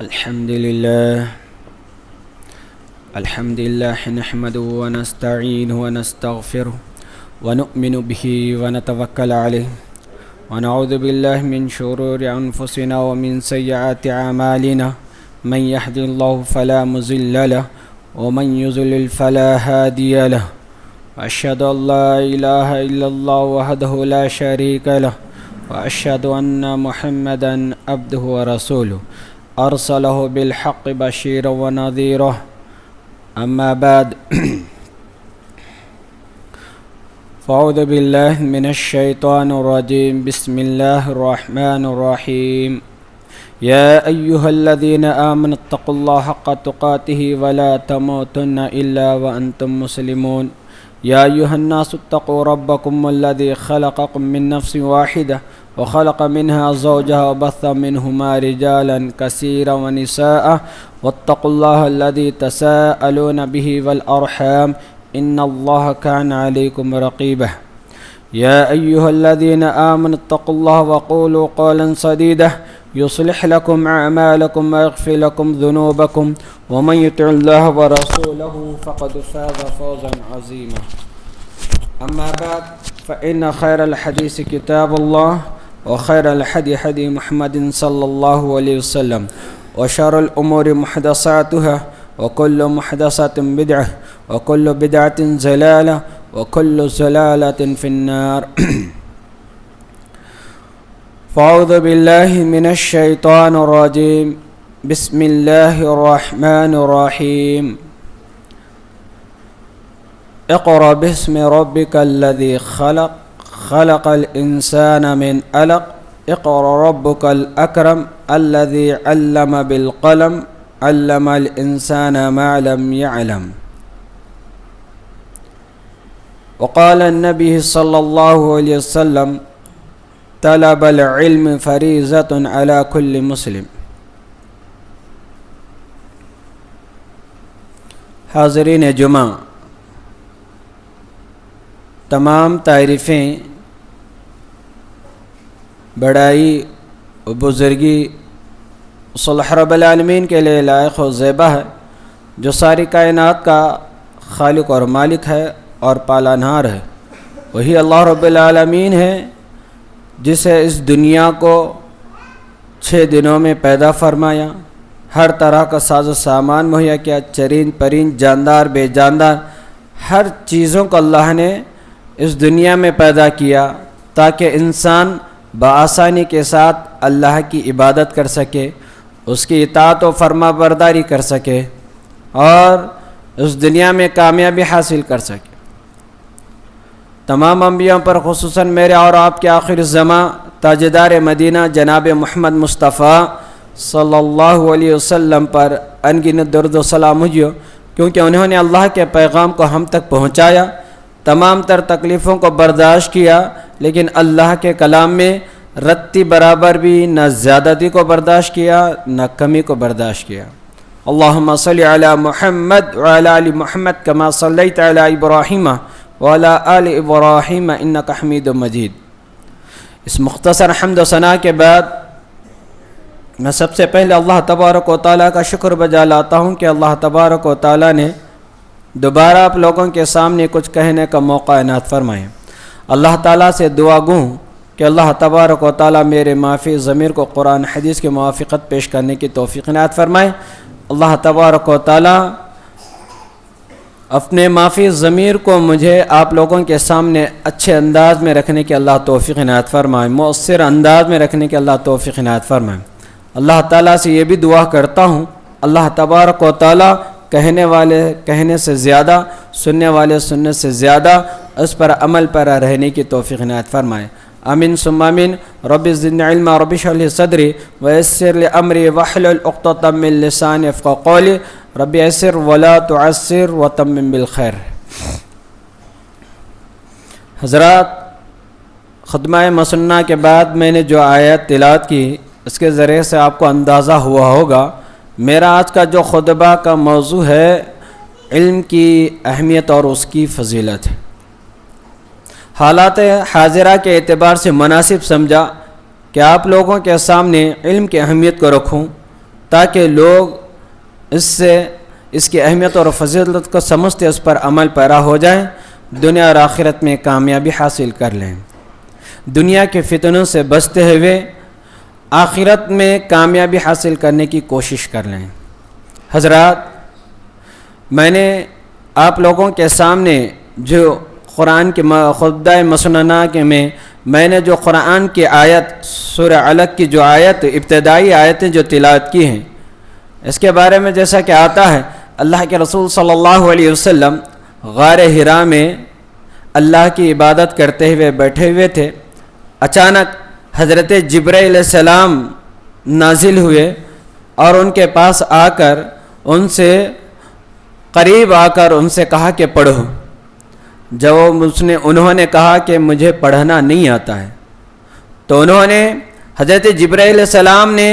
الحمد لله نحمده ونستعينه ونستغفره ونؤمن به ونتوكل عليه ونعوذ بالله من شرور أنفسنا ومن سيئات أعمالنا من يهد الله فلا مضل له ومن يضلل فلا هادي له وأشهد أن لا إله إلا الله وحده لا شريك له وأشهد أن محمدا عبده ورسوله أرسله بالحق بشيرا ونذيرا أما بعد فأعوذ بالله من الشيطان الرجيم بسم الله الرحمن الرحيم يا أيها الذين آمنوا اتقوا الله حق تقاته ولا تموتن إلا وأنتم مسلمون يا أيها الناس اتقوا ربكم الذي خلقكم من نفس واحدة وخلق منها زوجها وبث منهما رجالا كثيرا ونساء واتقوا الله الذي تساءلون به والأرحام إن الله كان عليكم رقيبا يا أيها الذين آمنوا اتقوا الله وقولوا قولا سديدا يصلح لكم أعمالكم ويغفر لكم ذنوبكم ومن يطع الله ورسوله فقد فاز فوزا عظيما أما بعد فإن خير الحديث كتاب الله وخير الحدي حدي محمد صلى الله عليه وسلم وشر الأمور محدثاتها وكل محدثة بدعة وكل بدعة ضلالة وكل ضلالة في النار فأعوذ بالله من الشيطان الرجيم بسم الله الرحمن الرحيم اقرأ باسم ربك الذي خلق الإنسان من علق اقرأ ربك الأكرم الذي علم بالقلم علم الإنسان ما لم يعلم وقال النبي صلى الله عليه وسلم طلب العلم فریضۃ علی کل مسلم. حاضرین جمعہ، تمام تعریفیں بڑائی و بزرگی صلح رب العالمین کے لیے لائق و زیبہ ہے، جو ساری کائنات کا خالق اور مالک ہے اور پالانہار ہے. وہی اللہ رب العالمین ہے جسے اس دنیا کو 6 دنوں میں پیدا فرمایا، ہر طرح کا ساز و سامان مہیا کیا، چرند پرند جاندار بے جاندار ہر چیزوں کو اللہ نے اس دنیا میں پیدا کیا تاکہ انسان بآسانی کے ساتھ اللہ کی عبادت کر سکے، اس کی اطاعت و فرما برداری کر سکے اور اس دنیا میں کامیابی حاصل کر سکے. تمام انبیاء پر خصوصاً میرے اور آپ کے آخر الزماں تاجدار مدینہ جناب محمد مصطفیٰ صلی اللہ علیہ وسلم پر انگنت درود و سلام ہو، کیونکہ انہوں نے اللہ کے پیغام کو ہم تک پہنچایا، تمام تر تکلیفوں کو برداشت کیا، لیکن اللہ کے کلام میں رتی برابر بھی نہ زیادتی کو برداشت کیا نہ کمی کو برداشت کیا. اللہم صلی علی محمد وعلی آل محمد کما صلیت علی ابراہیم وعلی آل ابراہیم انک حمید مجید. اس مختصر حمد و ثنا کے بعد میں سب سے پہلے اللہ تبارک و تعالیٰ کا شکر بجا لاتا ہوں کہ اللہ تبارک و تعالیٰ نے دوبارہ آپ لوگوں کے سامنے کچھ کہنے کا موقع عنایت فرمائے. اللہ تعالیٰ سے دعا گوں کہ اللہ تبارک و تعالیٰ میرے معافی ضمیر کو قرآن حدیث کی موافقت پیش کرنے کی توفیق عنایت فرمائے. اللہ تبارک و تعالیٰ اپنے معافی ضمیر کو مجھے آپ لوگوں کے سامنے اچھے انداز میں رکھنے کی اللہ توفیق عنایت فرمائے، مؤثر انداز میں رکھنے کی اللہ توفیق عنایت فرمائے. اللہ تعالیٰ سے یہ بھی دعا کرتا ہوں اللہ تبارک و تعالیٰ کہنے والے کہنے سے زیادہ، سننے والے سننے سے زیادہ اس پر عمل پر رہنے کی توفیق عنایت فرمائے. آمین ثم آمین. رب زدنی علما رب اشرح لی صدری ویسر لی امری واحلل عقدۃ من لسانی یفقهوا قولی رب یسر ولا تعسر وتمم بالخیر. حضرات، خطبہ مسنہ کے بعد میں نے جو آیت تلاوت کی اس کے ذریعے سے آپ کو اندازہ ہوا ہوگا میرا آج کا جو خطبہ کا موضوع ہے علم کی اہمیت اور اس کی فضیلت ہے. حالات حاضرہ کے اعتبار سے مناسب سمجھا کہ آپ لوگوں کے سامنے علم کی اہمیت کو رکھوں تاکہ لوگ اس کی اہمیت اور فضیلت کو سمجھتے اس پر عمل پیرا ہو جائیں، دنیا اور آخرت میں کامیابی حاصل کر لیں، دنیا کے فتنوں سے بچتے ہوئے آخرت میں کامیابی حاصل کرنے کی کوشش کر لیں۔ حضرات، میں نے آپ لوگوں کے سامنے جو قرآن کے خطبہ مسننہ کے میں نے جو قرآن کی آیت سورہ علق کی جو آیت ابتدائی آیتیں جو تلاوت کی ہیں، اس کے بارے میں جیسا کہ آتا ہے، اللہ کے رسول صلی اللہ علیہ وسلم غار حرا میں اللہ کی عبادت کرتے ہوئے بیٹھے ہوئے تھے۔ اچانک حضرت جبرائیل علیہ السلام نازل ہوئے اور ان کے پاس آ کر ان سے قریب آ کر ان سے کہا کہ پڑھو۔ جب انہوں نے کہا کہ مجھے پڑھنا نہیں آتا ہے، تو انہوں نے حضرت جبرائیل علیہ السلام نے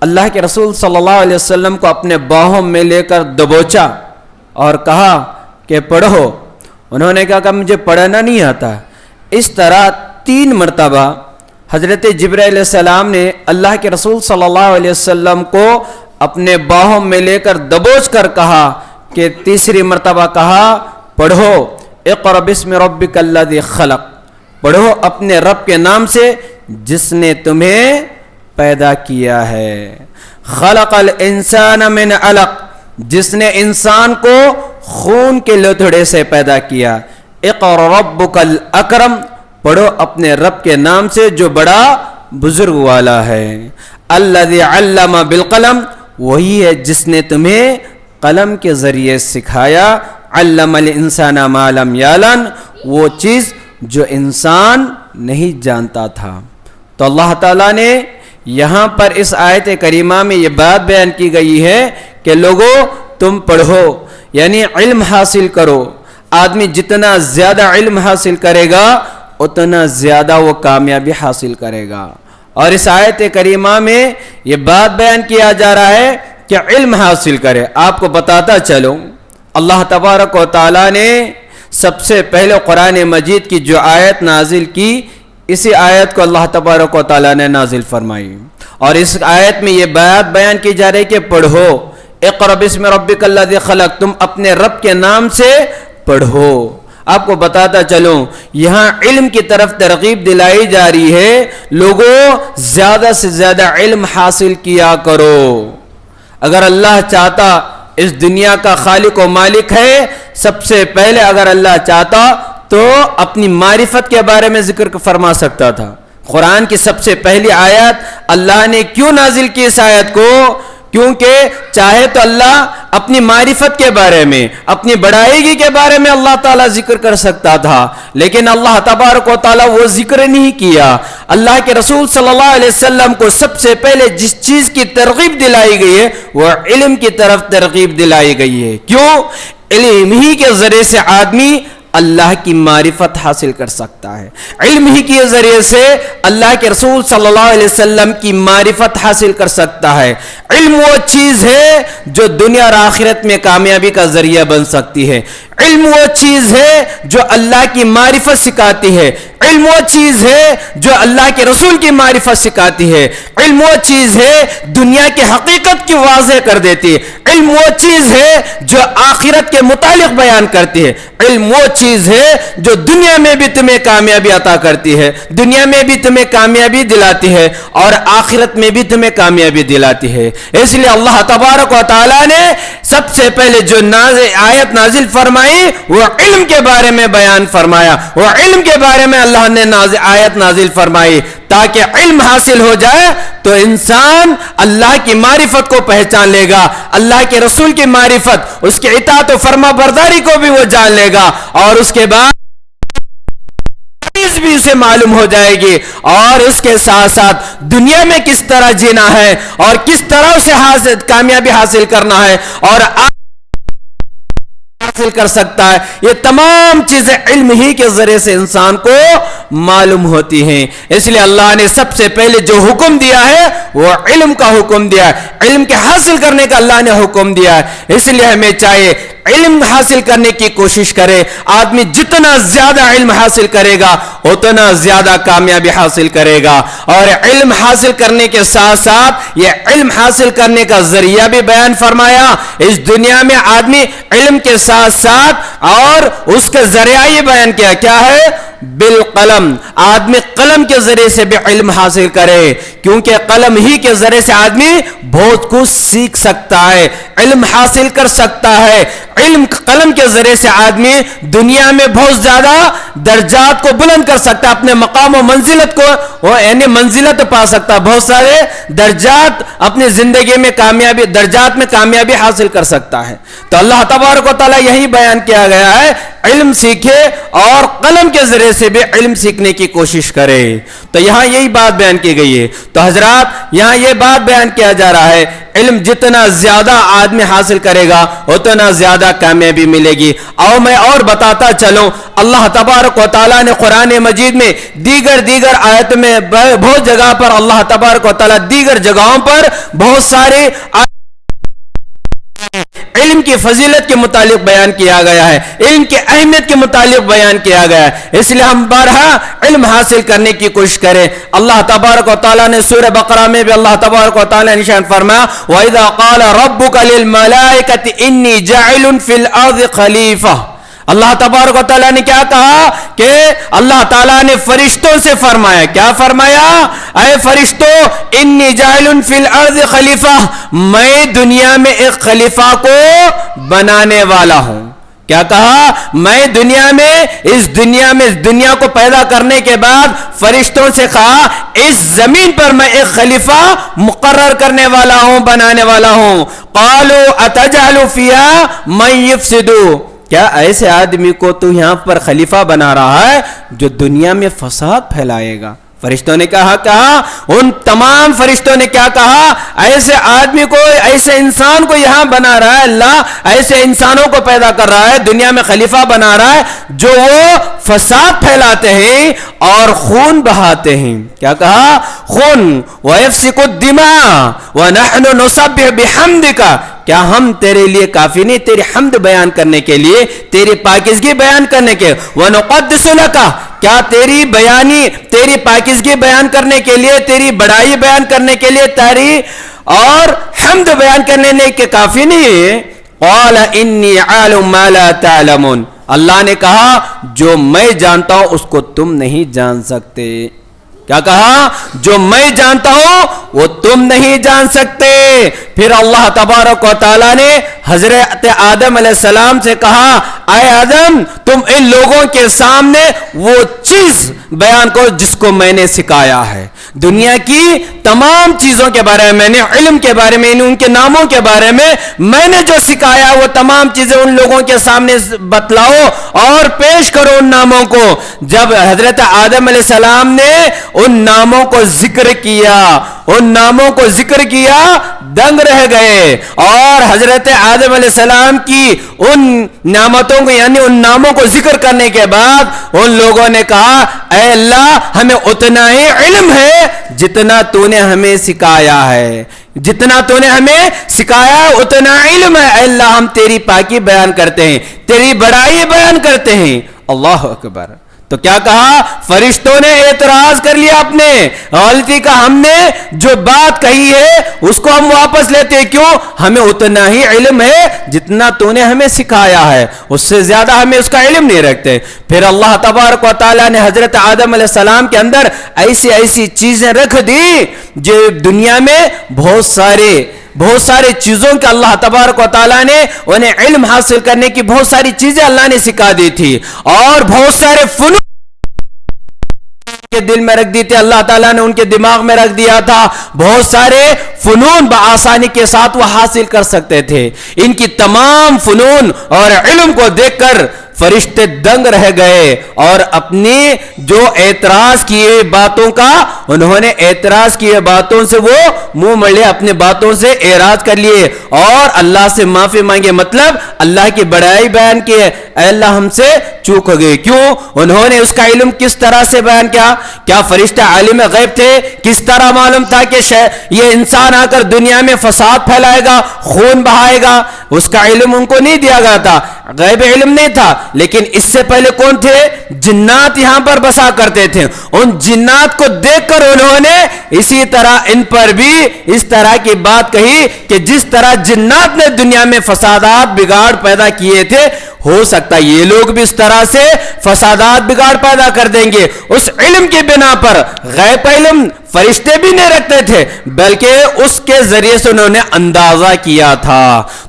اللہ کے رسول صلی اللہ علیہ وسلم کو اپنے باہوں میں لے کر دبوچا اور کہا کہ پڑھو۔ انہوں نے کہا کہ مجھے پڑھنا نہیں آتا۔ اس طرح 3 مرتبہ حضرت جبرائیل علیہ السلام نے اللہ کے رسول صلی اللہ علیہ وسلم کو اپنے باہوں میں لے کر دبوچ کر کہا کہ تیسری مرتبہ کہا پڑھو، اقرأ بسم ربک الذی خلق، پڑھو اپنے رب کے نام سے جس نے تمہیں پیدا کیا ہے۔ خلق الانسان من علق، جس نے انسان کو خون کے لوتھڑے سے پیدا کیا۔ اقرأ ربک الاکرم، پڑھو اپنے رب کے نام سے جو بڑا بزرگ والا ہے۔ الذی علم بالقلم، وہی ہے جس نے تمہیں قلم کے ذریعے سکھایا۔ علم الانسان ما لم یعلم، وہ چیز جو انسان نہیں جانتا تھا۔ تو اللہ تعالیٰ نے یہاں پر اس آیت کریمہ میں یہ بات بیان کی گئی ہے کہ لوگوں تم پڑھو، یعنی علم حاصل کرو۔ آدمی جتنا زیادہ علم حاصل کرے گا اتنا زیادہ وہ کامیابی حاصل کرے گا۔ اور اس آیت کریمہ میں یہ بات بیان کیا جا رہا ہے کہ علم حاصل کرے۔ آپ کو بتاتا چلوں، اللہ تبارک و تعالیٰ نے سب سے پہلے قرآن مجید کی جو آیت نازل کی، اسی آیت کو اللہ تبارک و تعالیٰ نے نازل فرمائی، اور اس آیت میں یہ بات بیان کی جا رہی ہے کہ پڑھو، اقرأ بسم ربک الذی خلق، تم اپنے رب کے نام سے پڑھو۔ آپ کو بتاتا چلوں، یہاں علم کی طرف ترغیب دلائی جا رہی ہے، لوگوں زیادہ سے زیادہ علم حاصل کیا کرو۔ اگر اللہ چاہتا، اس دنیا کا خالق و مالک ہے، سب سے پہلے اگر اللہ چاہتا تو اپنی معرفت کے بارے میں ذکر فرما سکتا تھا۔ قرآن کی سب سے پہلی آیت اللہ نے کیوں نازل کی اس آیت کو؟ کیونکہ چاہے تو اللہ اپنی معرفت کے بارے میں، اپنی بڑائیگی کے بارے میں اللہ تعالیٰ ذکر کر سکتا تھا، لیکن اللہ تبارک و تعالیٰ وہ ذکر نہیں کیا۔ اللہ کے رسول صلی اللہ علیہ وسلم کو سب سے پہلے جس چیز کی ترغیب دلائی گئی ہے وہ علم کی طرف ترغیب دلائی گئی ہے۔ کیوں؟ علم ہی کے ذریعے سے آدمی اللہ کی معرفت حاصل کر سکتا ہے، علم ہی کے ذریعے سے اللہ کے رسول صلی اللہ علیہ وسلم کی معرفت حاصل کر سکتا ہے۔ علم وہ چیز ہے جو دنیا اور آخرت میں کامیابی کا ذریعہ بن سکتی ہے۔ علم وہ چیز ہے جو اللہ کی معرفت سکھاتی ہے۔ علم وہ چیز ہے جو اللہ کے رسول کی معرفت سکھاتی ہے۔ علم وہ چیز ہے دنیا کی حقیقت کی واضح کر دیتی ہے۔ علم وہ چیز ہے جو آخرت کے متعلق بیان کرتی ہے۔ علم وہ چیز ہے جو دنیا میں بھی تمہیں کامیابی عطا کرتی ہے، دنیا میں بھی تمہیں کامیابی دلاتی ہے اور آخرت میں بھی تمہیں کامیابی دلاتی ہے۔ اس لیے اللہ تبارک و تعالیٰ نے سب سے پہلے جو آیت نازل فرمائی وہ علم کے بارے میں بیان فرمایا۔ وہ علم کے بارے میں اللہ نے آیت نازل فرمائی تاکہ علم حاصل ہو جائے تو انسان اللہ کی معرفت کو پہچان لے گا، اللہ کے رسول کی معرفت، اس کی اطاعت و فرما برداری کو بھی وہ جان لے گا، اور اس کے بعد بھی اسے معلوم ہو جائے گی، اور اس کے ساتھ ساتھ دنیا میں کس طرح جینا ہے اور کس طرح اسے کامیابی حاصل کرنا ہے اور حاصل کر سکتا ہے۔ یہ تمام چیزیں علم ہی کے ذریعے سے انسان کو معلوم ہوتی ہیں۔ اس لیے اللہ نے سب سے پہلے جو حکم دیا ہے وہ علم کا حکم دیا ہے، علم کے حاصل کرنے کا اللہ نے حکم دیا ہے۔ اس لیے ہمیں چاہیے علم حاصل کرنے کی کوشش کرے۔ آدمی جتنا زیادہ علم حاصل کرے گا اتنا زیادہ کامیابی حاصل کرے گا۔ اور علم حاصل کرنے کے ساتھ ساتھ یہ علم حاصل کرنے کا ذریعہ بھی بیان فرمایا۔ اس دنیا میں آدمی علم کے ساتھ ساتھ اور اس کا ذریعہ یہ بیان کیا کیا ہے؟ بالقلم، آدمی قلم کے ذریعے سے بھی علم حاصل کرے، کیونکہ قلم ہی کے ذریعے سے آدمی بہت کچھ سیکھ سکتا ہے، علم حاصل کر سکتا ہے۔ علم قلم کے ذریعے سے آدمی دنیا میں بہت زیادہ درجات کو بلند کر سکتا ہے، اپنے مقام و منزلت کو یعنی منزلت پا سکتا ہے، بہت سارے درجات اپنی زندگی میں کامیابی حاصل کر سکتا ہے۔ تو اللہ تبارک و تعالی یہی بیان کیا گیا ہے، علم سیکھے اور قلم کے ذریعے سے بھی علم سیکھنے کی کوشش کرے۔ تو یہاں یہی بات بیان کی گئی ہے۔ تو حضرات یہاں یہ بات بیان کیا جا رہا ہے، علم جتنا زیادہ آدمی حاصل کرے گا اتنا زیادہ کامیابی ملے گی۔ اور میں اور بتاتا چلوں، اللہ تبارک و تعالیٰ نے قرآن مجید میں دیگر آیت میں بہت جگہ پر اللہ تبارک و تعالیٰ دیگر جگہوں پر بہت سارے علم کی فضیلت کے متعلق بیان کیا گیا ہے، علم کی اہمیت کے متعلق بیان کیا گیا ہے۔ اس لیے ہم بارہا علم حاصل کرنے کی کوشش کریں۔ اللہ تبارک و تعالیٰ نے سورہ بقرہ میں بھی اللہ تبارک و تعالیٰ نے نشان فرمایا وَإِذَا قَالَ رَبُّكَ لِلْمَلَائِكَةِ إِنِّي جَاعِلٌ فِي الْأَرْضِ خَلِيفَةً۔ اللہ تبارک و تعالیٰ نے کیا کہا کہ اللہ تعالیٰ نے فرشتوں سے فرمایا، کیا فرمایا؟ اے فرشتوں، انی جاعل فی الارض خلیفہ، میں دنیا میں ایک خلیفہ کو بنانے والا ہوں۔ کیا کہا؟ میں اس دنیا کو پیدا کرنے کے بعد فرشتوں سے کہا اس زمین پر میں ایک خلیفہ مقرر کرنے والا ہوں، بنانے والا ہوں۔ قالوا اتجعل فیہا من یفسد، کیا ایسے آدمی کو تو یہاں پر خلیفہ بنا رہا ہے جو دنیا میں فساد پھیلائے گا؟ فرشتوں نے کہا ان تمام فرشتوں نے کیا کہا؟ ایسے آدمی کو، ایسے انسان کو یہاں بنا رہا ہے اللہ، ایسے انسانوں کو پیدا کر رہا ہے، دنیا میں خلیفہ بنا رہا ہے جو وہ فساد پھیلاتے ہیں اور خون بہاتے ہیں۔ کیا کہا؟ خون وَيَفْسِكُ الدِّمَاءَ وَنَحْنُ نُسَبِّحُ بِحَمْدِكَ، کیا ہم تیرے لیے کافی نہیں تیری حمد بیان کرنے کے لیے، تیری پاکیزگی بیان کرنے کے؟ وَنُقَدِّسُ لَكَ، کیا تیری پاکیزگی بیان کرنے کے لیے، تیری بڑائی بیان کرنے کے لیے تیری اور حمد بیان کرنے کے کافی نہیں ہے؟ قَالَ إِنِّي عَالِمٌ مَا لَا تَعْلَمُونَ، اللہ نے کہا جو میں جانتا ہوں اس کو تم نہیں جان سکتے۔ کیا کہا؟ جو میں جانتا ہوں وہ تم نہیں جان سکتے۔ پھر اللہ تبارک و تعالیٰ نے حضرت آدم علیہ السلام سے کہا اے آدم، تم ان لوگوں کے سامنے وہ چیز بیان کرو جس کو میں نے سکھایا ہے۔ دنیا کی تمام چیزوں کے بارے میں، علم کے بارے میں، ان کے ناموں کے بارے میں نے جو سکھایا وہ تمام چیزیں ان لوگوں کے سامنے بتلاؤ اور پیش کرو ان ناموں کو۔ جب حضرت آدم علیہ السلام نے ان ناموں کو ذکر کیا دنگ رہ گئے، اور حضرت آدم علیہ السلام کی ان نعمتوں کو یعنی ان ناموں کو ذکر کرنے کے بعد ان لوگوں نے کہا اے اللہ، ہمیں اتنا ہی علم ہے جتنا تو نے ہمیں سکھایا ہے، جتنا تو نے ہمیں سکھایا اتنا علم ہے۔ اے اللہ، ہم تیری پاکی بیان کرتے ہیں، تیری بڑائی بیان کرتے ہیں۔ اللہ اکبر۔ تو کیا کہا؟ فرشتوں نے اعتراض کر لیا اپنے غلطی کا، ہم نے جو بات کہی ہے اس کو ہم واپس لیتے ہیں، کیوں؟ ہمیں اتنا ہی علم ہے جتنا تو نے ہمیں سکھایا ہے، اس سے زیادہ ہمیں اس کا علم نہیں رکھتے۔ پھر اللہ تبارک و تعالیٰ نے حضرت آدم علیہ السلام کے اندر ایسی چیزیں رکھ دی جو دنیا میں بہت سارے چیزوں کے اللہ تبارک و تعالیٰ نے انہیں علم حاصل کرنے کی بہت ساری چیزیں اللہ نے سکھا دی تھی، اور بہت سارے فنون کے دل میں رکھ دی تھی، اللہ تعالیٰ نے ان کے دماغ میں رکھ دیا تھا، بہت سارے فنون بآسانی کے ساتھ وہ حاصل کر سکتے تھے۔ ان کی تمام فنون اور علم کو دیکھ کر فرشتے دنگ رہ گئے اور اپنی جو اعتراض کیے باتوں کا انہوں نے اعتراض کیے باتوں سے وہ منہ موڑ لیا، اپنے باتوں سے اعراض کر لیے اور اللہ سے معافی مانگے، مطلب اللہ کی بڑائی بیان کی ہے، اے اللہ ہم سے چوک ہو گئی۔ کیوں؟ انہوں نے اس کا علم کس طرح سے بیان کیا؟ کیا فرشتے عالم غیب تھے؟ کس طرح معلوم تھا کہ یہ انسان آ کر دنیا میں فساد پھیلائے گا، خون بہائے گا؟ اس کا علم ان کو نہیں دیا گیا تھا، غیب علم نہیں تھا۔ لیکن اس سے پہلے کون تھے؟ جنات یہاں پر بسا کرتے تھے، ان جنات کو دیکھ کر انہوں نے اسی طرح ان پر بھی اس طرح کی بات کہی کہ جس طرح جنات نے دنیا میں فسادات بگاڑ پیدا کیے تھے، ہو سکتا ہے یہ لوگ بھی اس طرح سے فسادات بگاڑ پیدا کر دیں گے۔ اس علم کی بنا پر غیب علم فرشتے بھی نہیں رکھتے تھے، بلکہ اس کے ذریعے سے انہوں نے اندازہ کیا تھا۔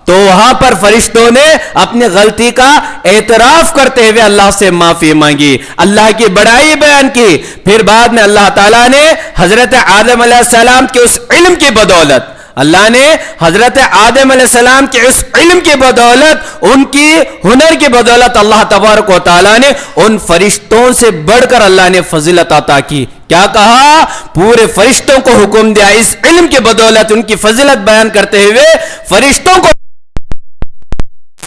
تو وہاں پر فرشتوں نے اپنی غلطی کا اعتراف کرتے ہوئے اللہ سے معافی مانگی، اللہ کی بڑائی بیان کی۔ پھر بعد میں اللہ تعالیٰ نے حضرت آدم علیہ السلام کے اس علم کی بدولت، اللہ نے حضرت آدم علیہ السلام کے اس علم کی بدولت، ان کی ہنر کی بدولت، اللہ تبارک و تعالیٰ نے ان فرشتوں سے بڑھ کر اللہ نے فضیلت عطا کی۔ کیا کہا؟ پورے فرشتوں کو حکم دیا اس علم کی بدولت ان کی فضیلت بیان کرتے ہوئے فرشتوں کو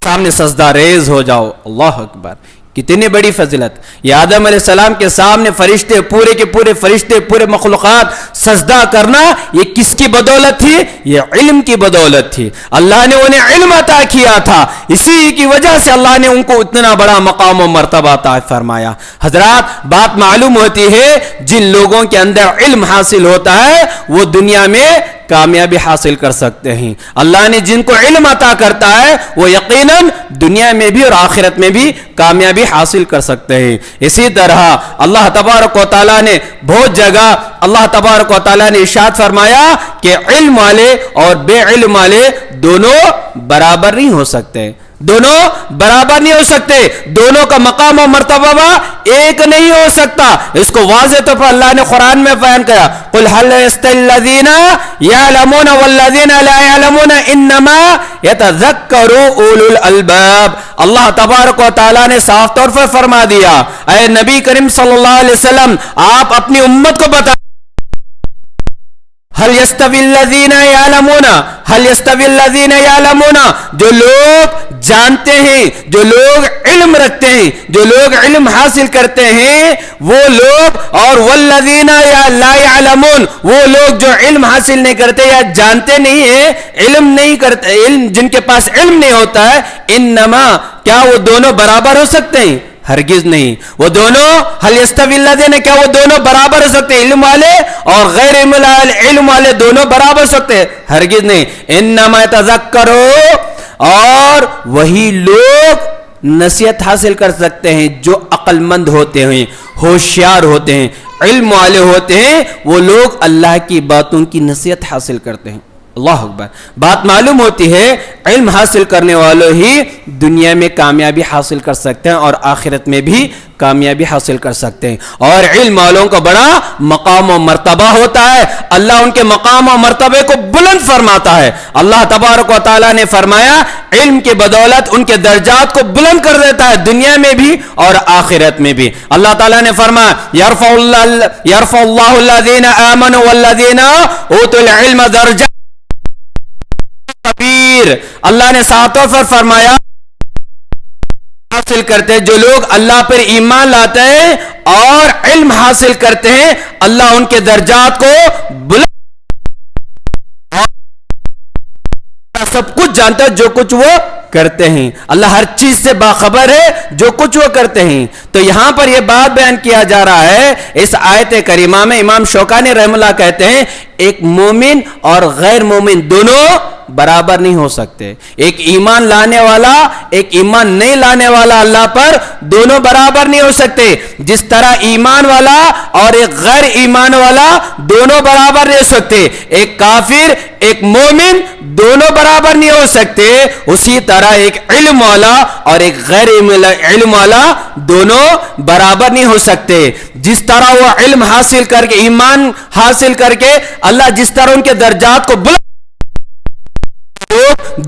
سامنے سجدہ ریز ہو جاؤ۔ اللہ اکبر، کتنی بڑی فضیلت! یہ آدم علیہ السلام کے سامنے فرشتے، پورے کے پورے فرشتے، پورے مخلوقات سجدہ کرنا، یہ کس کی بدولت تھی؟ یہ علم کی بدولت تھی۔ اللہ نے انہیں علم عطا کیا تھا، اسی کی وجہ سے اللہ نے ان کو اتنا بڑا مقام و مرتبہ عطا فرمایا۔ حضرات، بات معلوم ہوتی ہے جن لوگوں کے اندر علم حاصل ہوتا ہے وہ دنیا میں کامیابی حاصل کر سکتے ہیں۔ اللہ نے جن کو علم عطا کرتا ہے وہ یقیناً دنیا میں بھی اور آخرت میں بھی کامیابی حاصل کر سکتے ہیں۔ اسی طرح اللہ تبارک و تعالیٰ نے بہت جگہ اللہ تبارک و تعالیٰ نے ارشاد فرمایا کہ علم والے اور بے علم والے دونوں برابر نہیں ہو سکتے، دونوں برابر نہیں ہو سکتے، دونوں کا مقام و مرتبہ ایک نہیں ہو سکتا۔ اس کو واضح طور پر اللہ نے قرآن میں بیان کیا، قل هل يستوي الذين يعلمون والذين لا يعلمون انما يتذكر اولو الالباب۔ اللہ تبارک و تعالیٰ نے صاف طور پر فرما دیا، اے نبی کریم صلی اللہ علیہ وسلم آپ اپنی امت کو بتا، هل يستوي الذين يعلمون هل يستوي الذين يعلمون، جو لوگ جانتے ہیں، جو لوگ علم رکھتے ہیں، جو لوگ علم حاصل کرتے ہیں وہ لوگ، اور والذین لا يعلمون، وہ لوگ جو علم حاصل نہیں کرتے یا جانتے نہیں ہیں، علم نہیں کرتے، علم جن کے پاس علم نہیں ہوتا ہے، انما، کیا وہ دونوں برابر ہو سکتے ہیں؟ ہرگز نہیں۔ وہ دونوں هل يستوي الذين، کیا وہ دونوں برابر ہو سکتے ہیں؟ علم والے اور غیر علم والے دونوں برابر ہو سکتے ہیں؟ ہرگز نہیں۔ انما يتذكروا، اور وہی لوگ نصیحت حاصل کر سکتے ہیں جو عقل مند ہوتے ہیں، ہوشیار ہوتے ہیں، علم والے ہوتے ہیں، وہ لوگ اللہ کی باتوں کی نصیحت حاصل کرتے ہیں۔ اللہ اکبر، بات معلوم ہوتی ہے علم حاصل کرنے والوں ہی دنیا میں کامیابی حاصل کر سکتے ہیں اور آخرت میں بھی کامیابی حاصل کر سکتے ہیں، اور علم والوں کو بڑا مقام و مرتبہ ہوتا ہے، اللہ ان کے مقام و مرتبے کو بلند فرماتا ہے۔ اللہ تبارک و تعالیٰ نے فرمایا علم کی بدولت ان کے درجات کو بلند کر دیتا ہے دنیا میں بھی اور آخرت میں بھی۔ اللہ تعالیٰ نے فرمایا یرفع اللہ الذین آمنوا والذین اوتوا العلم درجات، اللہ نے صاف طور پر فرمایا حاصل کرتے ہیں جو لوگ اللہ پر ایمان لاتے ہیں اور علم حاصل کرتے ہیں، اللہ ان کے درجات کو بلند، سب کچھ جانتا ہے جو کچھ وہ کرتے ہیں، اللہ ہر چیز سے باخبر ہے جو کچھ وہ کرتے ہیں۔ تو یہاں پر یہ بات بیان کیا جا رہا ہے اس آیت کریمہ میں، امام شوکانی رحم اللہ کہتے ہیں ایک مومن اور غیر مومن دونوں برابر نہیں ہو سکتے، ایک ایمان لانے والا ایک ایمان نہیں لانے والا اللہ پر دونوں برابر نہیں ہو سکتے، جس طرح ایمان والا اور ایک غیر ایمان والا دونوں برابر نہیں ہو سکتے، ایک کافر ایک مومن دونوں برابر نہیں ہو سکتے، اسی طرح ایک علم والا اور ایک غیر علم والا دونوں برابر نہیں ہو سکتے۔ جس طرح وہ علم حاصل کر کے ایمان حاصل کر کے اللہ جس طرح ان کے درجات کو بلند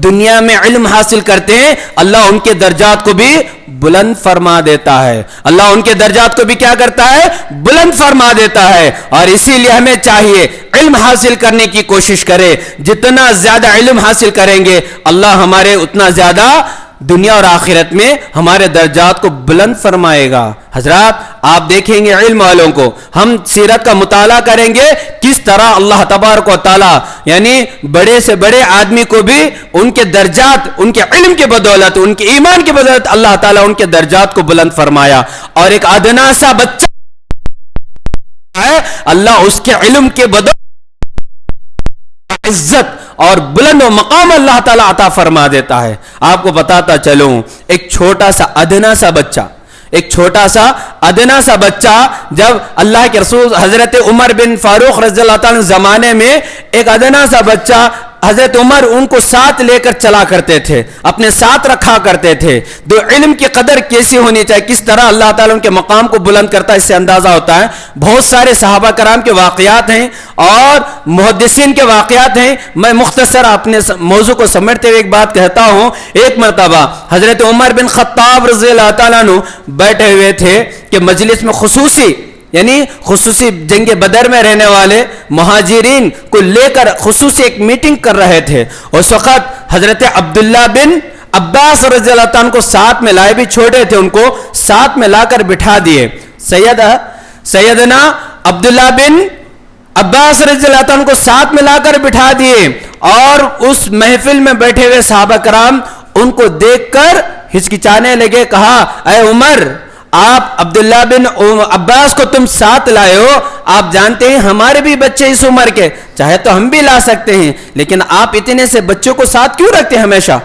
دنیا میں علم حاصل کرتے ہیں اللہ ان کے درجات کو بھی بلند فرما دیتا ہے. اللہ ان کے درجات کو بھی کیا کرتا ہے؟ بلند فرما دیتا ہے. اور اسی لیے ہمیں چاہیے علم حاصل کرنے کی کوشش کرے. جتنا زیادہ علم حاصل کریں گے اللہ ہمارے اتنا زیادہ دنیا اور آخرت میں ہمارے درجات کو بلند فرمائے گا. حضرات آپ دیکھیں گے علم والوں کو، ہم سیرت کا مطالعہ کریں گے کس طرح اللہ تبارک و تعالی یعنی بڑے سے بڑے آدمی کو بھی ان کے درجات ان کے علم کی بدولت، ان کے ایمان کی بدولت اللہ تعالیٰ ان کے درجات کو بلند فرمایا. اور ایک ادنا سا بچہ ہے اللہ اس کے علم کے بدولت عزت اور بلند و مقام اللہ تعالیٰ عطا فرما دیتا ہے. آپ کو بتاتا چلوں ایک چھوٹا سا ادنا سا بچہ جب اللہ کے رسول حضرت عمر بن فاروق رضی اللہ تعالیٰ زمانے میں ایک ادنا سا بچہ حضرت عمر ان کو ساتھ لے کر چلا کرتے تھے، اپنے ساتھ رکھا کرتے تھے. تو علم کی قدر کیسی ہونی چاہیے، کس طرح اللہ تعالیٰ ان کے مقام کو بلند کرتا ہے، اس سے اندازہ ہوتا ہے. بہت سارے صحابہ کرام کے واقعات ہیں اور محدثین کے واقعات ہیں. میں مختصر اپنے موضوع کو سمیٹتے ہوئے ایک بات کہتا ہوں. ایک مرتبہ حضرت عمر بن خطاب رضی اللہ تعالیٰ عنہ بیٹھے ہوئے تھے کہ مجلس میں خصوصی جنگ بدر میں رہنے والے مہاجرین کو لے کر خصوصی ایک میٹنگ کر رہے تھے. اس وقت حضرت عبداللہ بن عباس رضی اللہ عنہ کو ساتھ میں لائے، بھی چھوٹے تھے، ان کو ساتھ میں لا کر بٹھا دیے. سیدنا عبداللہ بن عباس رضی اللہ عنہ کو ساتھ میں لا کر بٹھا دیے اور اس محفل میں بیٹھے ہوئے صحابہ کرام ان کو دیکھ کر ہچکچانے لگے. کہا اے عمر، آپ عبداللہ بن عباس کو تم ساتھ لائے ہو، آپ جانتے ہیں ہمارے بھی بچے اس عمر کے، چاہے تو ہم بھی لا سکتے ہیں، لیکن آپ اتنے سے بچوں کو ساتھ کیوں رکھتے ہیں ہمیشہ؟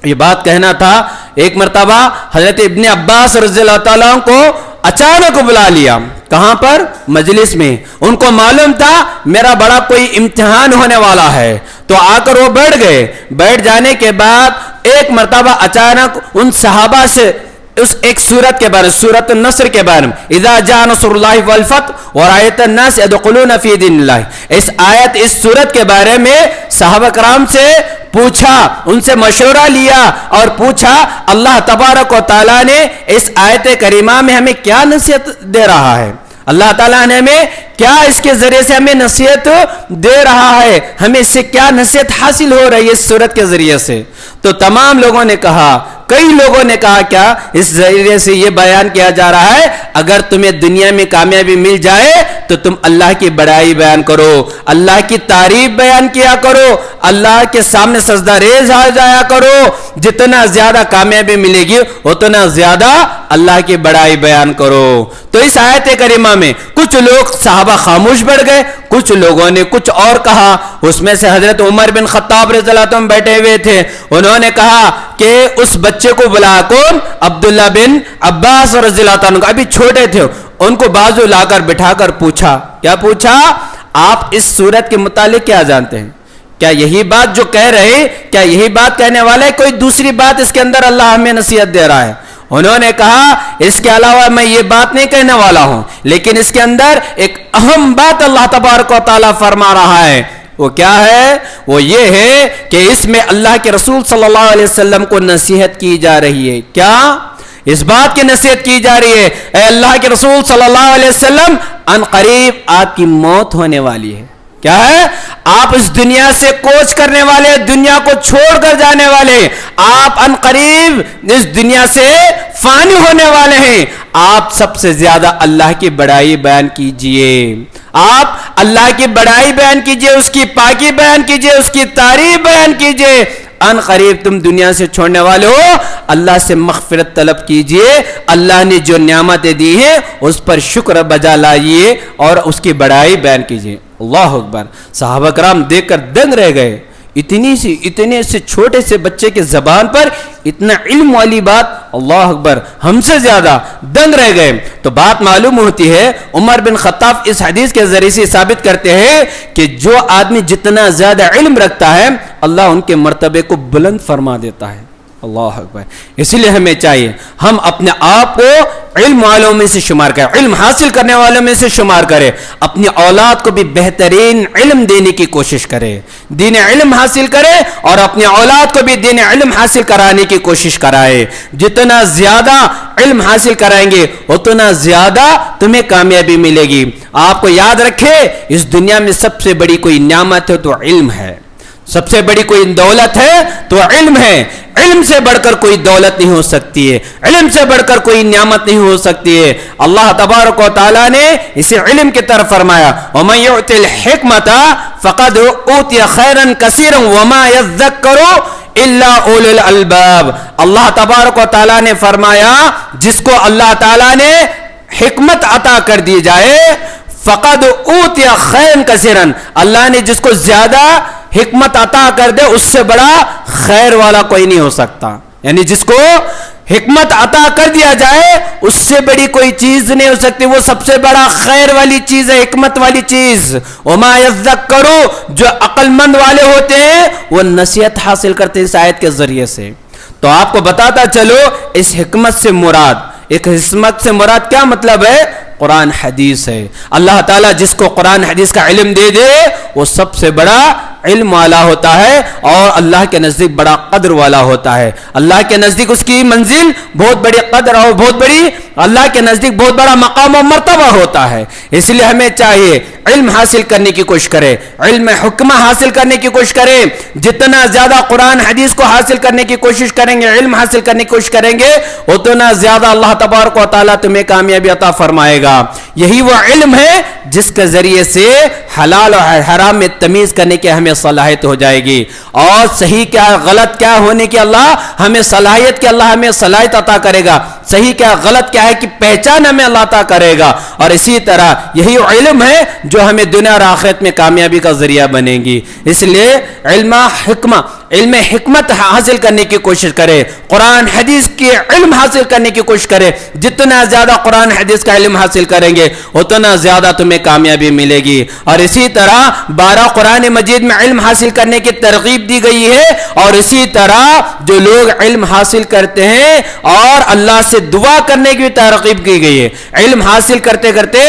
یہ بات کہنا تھا. ایک مرتبہ حضرت ابن عباس رضی اللہ تعالیٰ کو اچانک بلا لیا. کہاں پر؟ مجلس میں. ان کو معلوم تھا میرا بڑا کوئی امتحان ہونے والا ہے، تو آ کر وہ بیٹھ گئے. بیٹھ جانے کے بعد ایک مرتبہ اچانک ان صحابہ سے اس ایک سورت کے بارے، سورت النصر کے بارے میں، اذا جاء نصر اللہ والفتح ورأیت الناس يدخلون فی دین اللہ، اس آیت اس سورت کے بارے میں صحابہ کرام سے پوچھا، ان سے مشورہ لیا اور پوچھا اللہ تبارک و تعالیٰ نے اس آیت کریمہ میں ہمیں کیا نصیحت دے رہا ہے، اللہ تعالیٰ نے ہمیں کیا اس کے ذریعے سے ہمیں نصیحت دے رہا ہے، ہمیں اس سے کیا نصیحت حاصل ہو رہی ہے اس سورت کے ذریعے سے. تو تمام لوگوں نے کہا، کئی لوگوں نے کہا کیا اس ذریعے سے یہ بیان کیا جا رہا ہے اگر تمہیں دنیا میں کامیابی مل جائے تو تم اللہ کی بڑائی بیان کرو، اللہ کی تعریف بیان کیا کرو، اللہ کے سامنے سجدہ ریز ہو جایا کرو. جتنا زیادہ کامیابی ملے گی اتنا زیادہ اللہ کی بڑائی بیان کرو. تو اس آیت کریمہ میں کچھ لوگ صحابہ خاموش بیٹھ گئے، کچھ لوگوں نے کچھ اور کہا. اس میں سے حضرت عمر بن خطاب رضی اللہ عنہ بیٹھے ہوئے تھے. انہوں نے کہا کہ اس بچے کو بلا. کون؟ عبداللہ بن عباس رضی اللہ عنہ. ابھی چھوٹے تھے. ان کو بازو لا کر بٹھا کر پوچھا. کیا پوچھا؟ آپ اس سورت کے متعلق کیا جانتے ہیں؟ کیا یہی بات جو کہہ رہے، کیا یہی بات کہنے والا ہے، کوئی دوسری بات اس کے اندر اللہ ہمیں نصیحت دے رہا ہے؟ انہوں نے کہا اس کے علاوہ میں یہ بات نہیں کہنے والا ہوں، لیکن اس کے اندر ایک اہم بات اللہ تبارک و تعالیٰ فرما رہا ہے. وہ کیا ہے؟ وہ یہ ہے کہ اس میں اللہ کے رسول صلی اللہ علیہ وسلم کو نصیحت کی جا رہی ہے. کیا؟ اس بات کی نصیحت کی جا رہی ہے اے اللہ کے رسول صلی اللہ علیہ وسلم، ان قریب آپ کی موت ہونے والی ہے. کیا ہے؟ آپ اس دنیا سے کوچ کرنے والے، دنیا کو چھوڑ کر جانے والے، آپ ان قریب اس دنیا سے فانی ہونے والے ہیں. آپ سب سے زیادہ اللہ کی بڑائی بیان کیجئے، آپ اللہ کی بڑائی بیان کیجئے، اس کی پاکی بیان کیجئے، اس کی تعریف بیان کیجئے. ان قریب تم دنیا سے چھوڑنے والے ہو، اللہ سے مغفرت طلب کیجئے، اللہ نے جو نعمتیں دی ہیں اس پر شکر بجا لائیے اور اس کی بڑائی بیان کیجئے. اللہ اکبر. صحابہ کرام دیکھ کر دنگ رہ گئے. اتنے سے چھوٹے سے بچے کے زبان پر اتنا علم والی بات، اللہ اکبر، ہم سے زیادہ دنگ رہ گئے. تو بات معلوم ہوتی ہے عمر بن خطاب اس حدیث کے ذریعے سے ثابت کرتے ہیں کہ جو آدمی جتنا زیادہ علم رکھتا ہے اللہ ان کے مرتبے کو بلند فرما دیتا ہے. اللہ اکبر. اسی لیے ہمیں چاہیے ہم اپنے آپ کو علم والوں میں سے شمار کرے, علم حاصل کرنے والوں میں سے شمار کرے, اپنی اولاد کو بھی بہترین علم دینے کی کوشش کرے, دین علم حاصل کرے اور اپنی اولاد کو بھی دین علم حاصل کرانے کی کوشش کرائے. جتنا زیادہ علم حاصل کرائیں گے اتنا زیادہ تمہیں کامیابی ملے گی. آپ کو یاد رکھے, اس دنیا میں سب سے بڑی کوئی نعمت ہے تو علم ہے, سب سے بڑی کوئی دولت ہے تو علم ہے. علم سے بڑھ کر کوئی دولت نہیں ہو سکتی ہے, علم سے بڑھ کر کوئی نعمت نہیں ہو سکتی ہے. اللہ تبارک و تعالیٰ نے اسے علم کی طرف فرمایا, وَمَن يُؤْتِ الْحِكْمَةَ فَقَدْ أُوتِيَ خَيْرًا كَثِيرًا وَمَا يَذَّكَّرُ إِلَّا أُولُو الْأَلْبَابِ. اللہ تبارک و تعالیٰ نے فرمایا جس کو اللہ تعالیٰ نے حکمت عطا کر دی جائے, فَقَدْ أُوتِيَ خَيْرًا كَثِيرًا, اللہ نے جس کو زیادہ حکمت عطا کر دے اس سے بڑا خیر والا کوئی نہیں ہو سکتا. یعنی جس کو حکمت عطا کر دیا جائے اس سے بڑی کوئی چیز نہیں ہو سکتی, وہ سب سے بڑا خیر والی چیز ہے, حکمت والی چیز. وما یذکروا, جو عقل مند والے ہوتے ہیں وہ نصیحت حاصل کرتے ہیں اس آیت کے ذریعے سے. تو آپ کو بتاتا چلو اس حکمت سے مراد, ایک حکمت سے مراد کیا مطلب ہے؟ قرآن حدیث ہے. اللہ تعالیٰ جس کو قرآن حدیث کا علم دے دے وہ سب سے بڑا علم والا ہوتا ہے اور اللہ کے نزدیک بڑا قدر والا ہوتا ہے. اللہ کے نزدیک اس کی منزل بہت بڑی قدر اور بہت بڑی, اللہ کے نزدیک بہت بڑا مقام و مرتبہ ہوتا ہے. اس لیے ہمیں چاہیے علم حاصل کرنے کی کوشش کرے, علم حکمہ حاصل کرنے کی کوشش کرے. جتنا زیادہ قرآن حدیث کو حاصل کرنے کی کوشش کریں گے, علم حاصل کرنے کی کوشش کریں گے, اتنا زیادہ اللہ تبارک و تعالیٰ تمہیں کامیابی عطا فرمائے گا. یہی وہ علم ہے جس کے ذریعے سے حلال اور حرام میں تمیز کرنے کی ہمیں صلاحیت ہو جائے گی, اور صحیح کیا غلط کیا ہونے کی اللہ ہمیں صلاحیت کی اللہ ہمیں صلاحیت عطا کرے گا, صحیح کیا غلط کیا ہے کہ پہچان ہمیں اللہ عطا کرے گا. اور اسی طرح یہی علم ہے جو ہمیں دنیا اور آخرت میں کامیابی کا ذریعہ بنے گی. اس لیے علم حکمت حاصل کرنے کی کوشش کرے, قرآن حدیث کی علم حاصل کرنے کی کوشش کرے. جتنا زیادہ قرآن حدیث کا علم حاصل کریں گے اتنا زیادہ تمہیں کامیابی ملے گی. اور اسی طرح 12 قرآن مجید میں علم حاصل کرنے کی ترغیب دی گئی ہے. اور اسی طرح جو لوگ علم حاصل کرتے ہیں اور اللہ سے دعا کرنے کی ترغیب کی گئی ہے. علم حاصل کرتے کرتے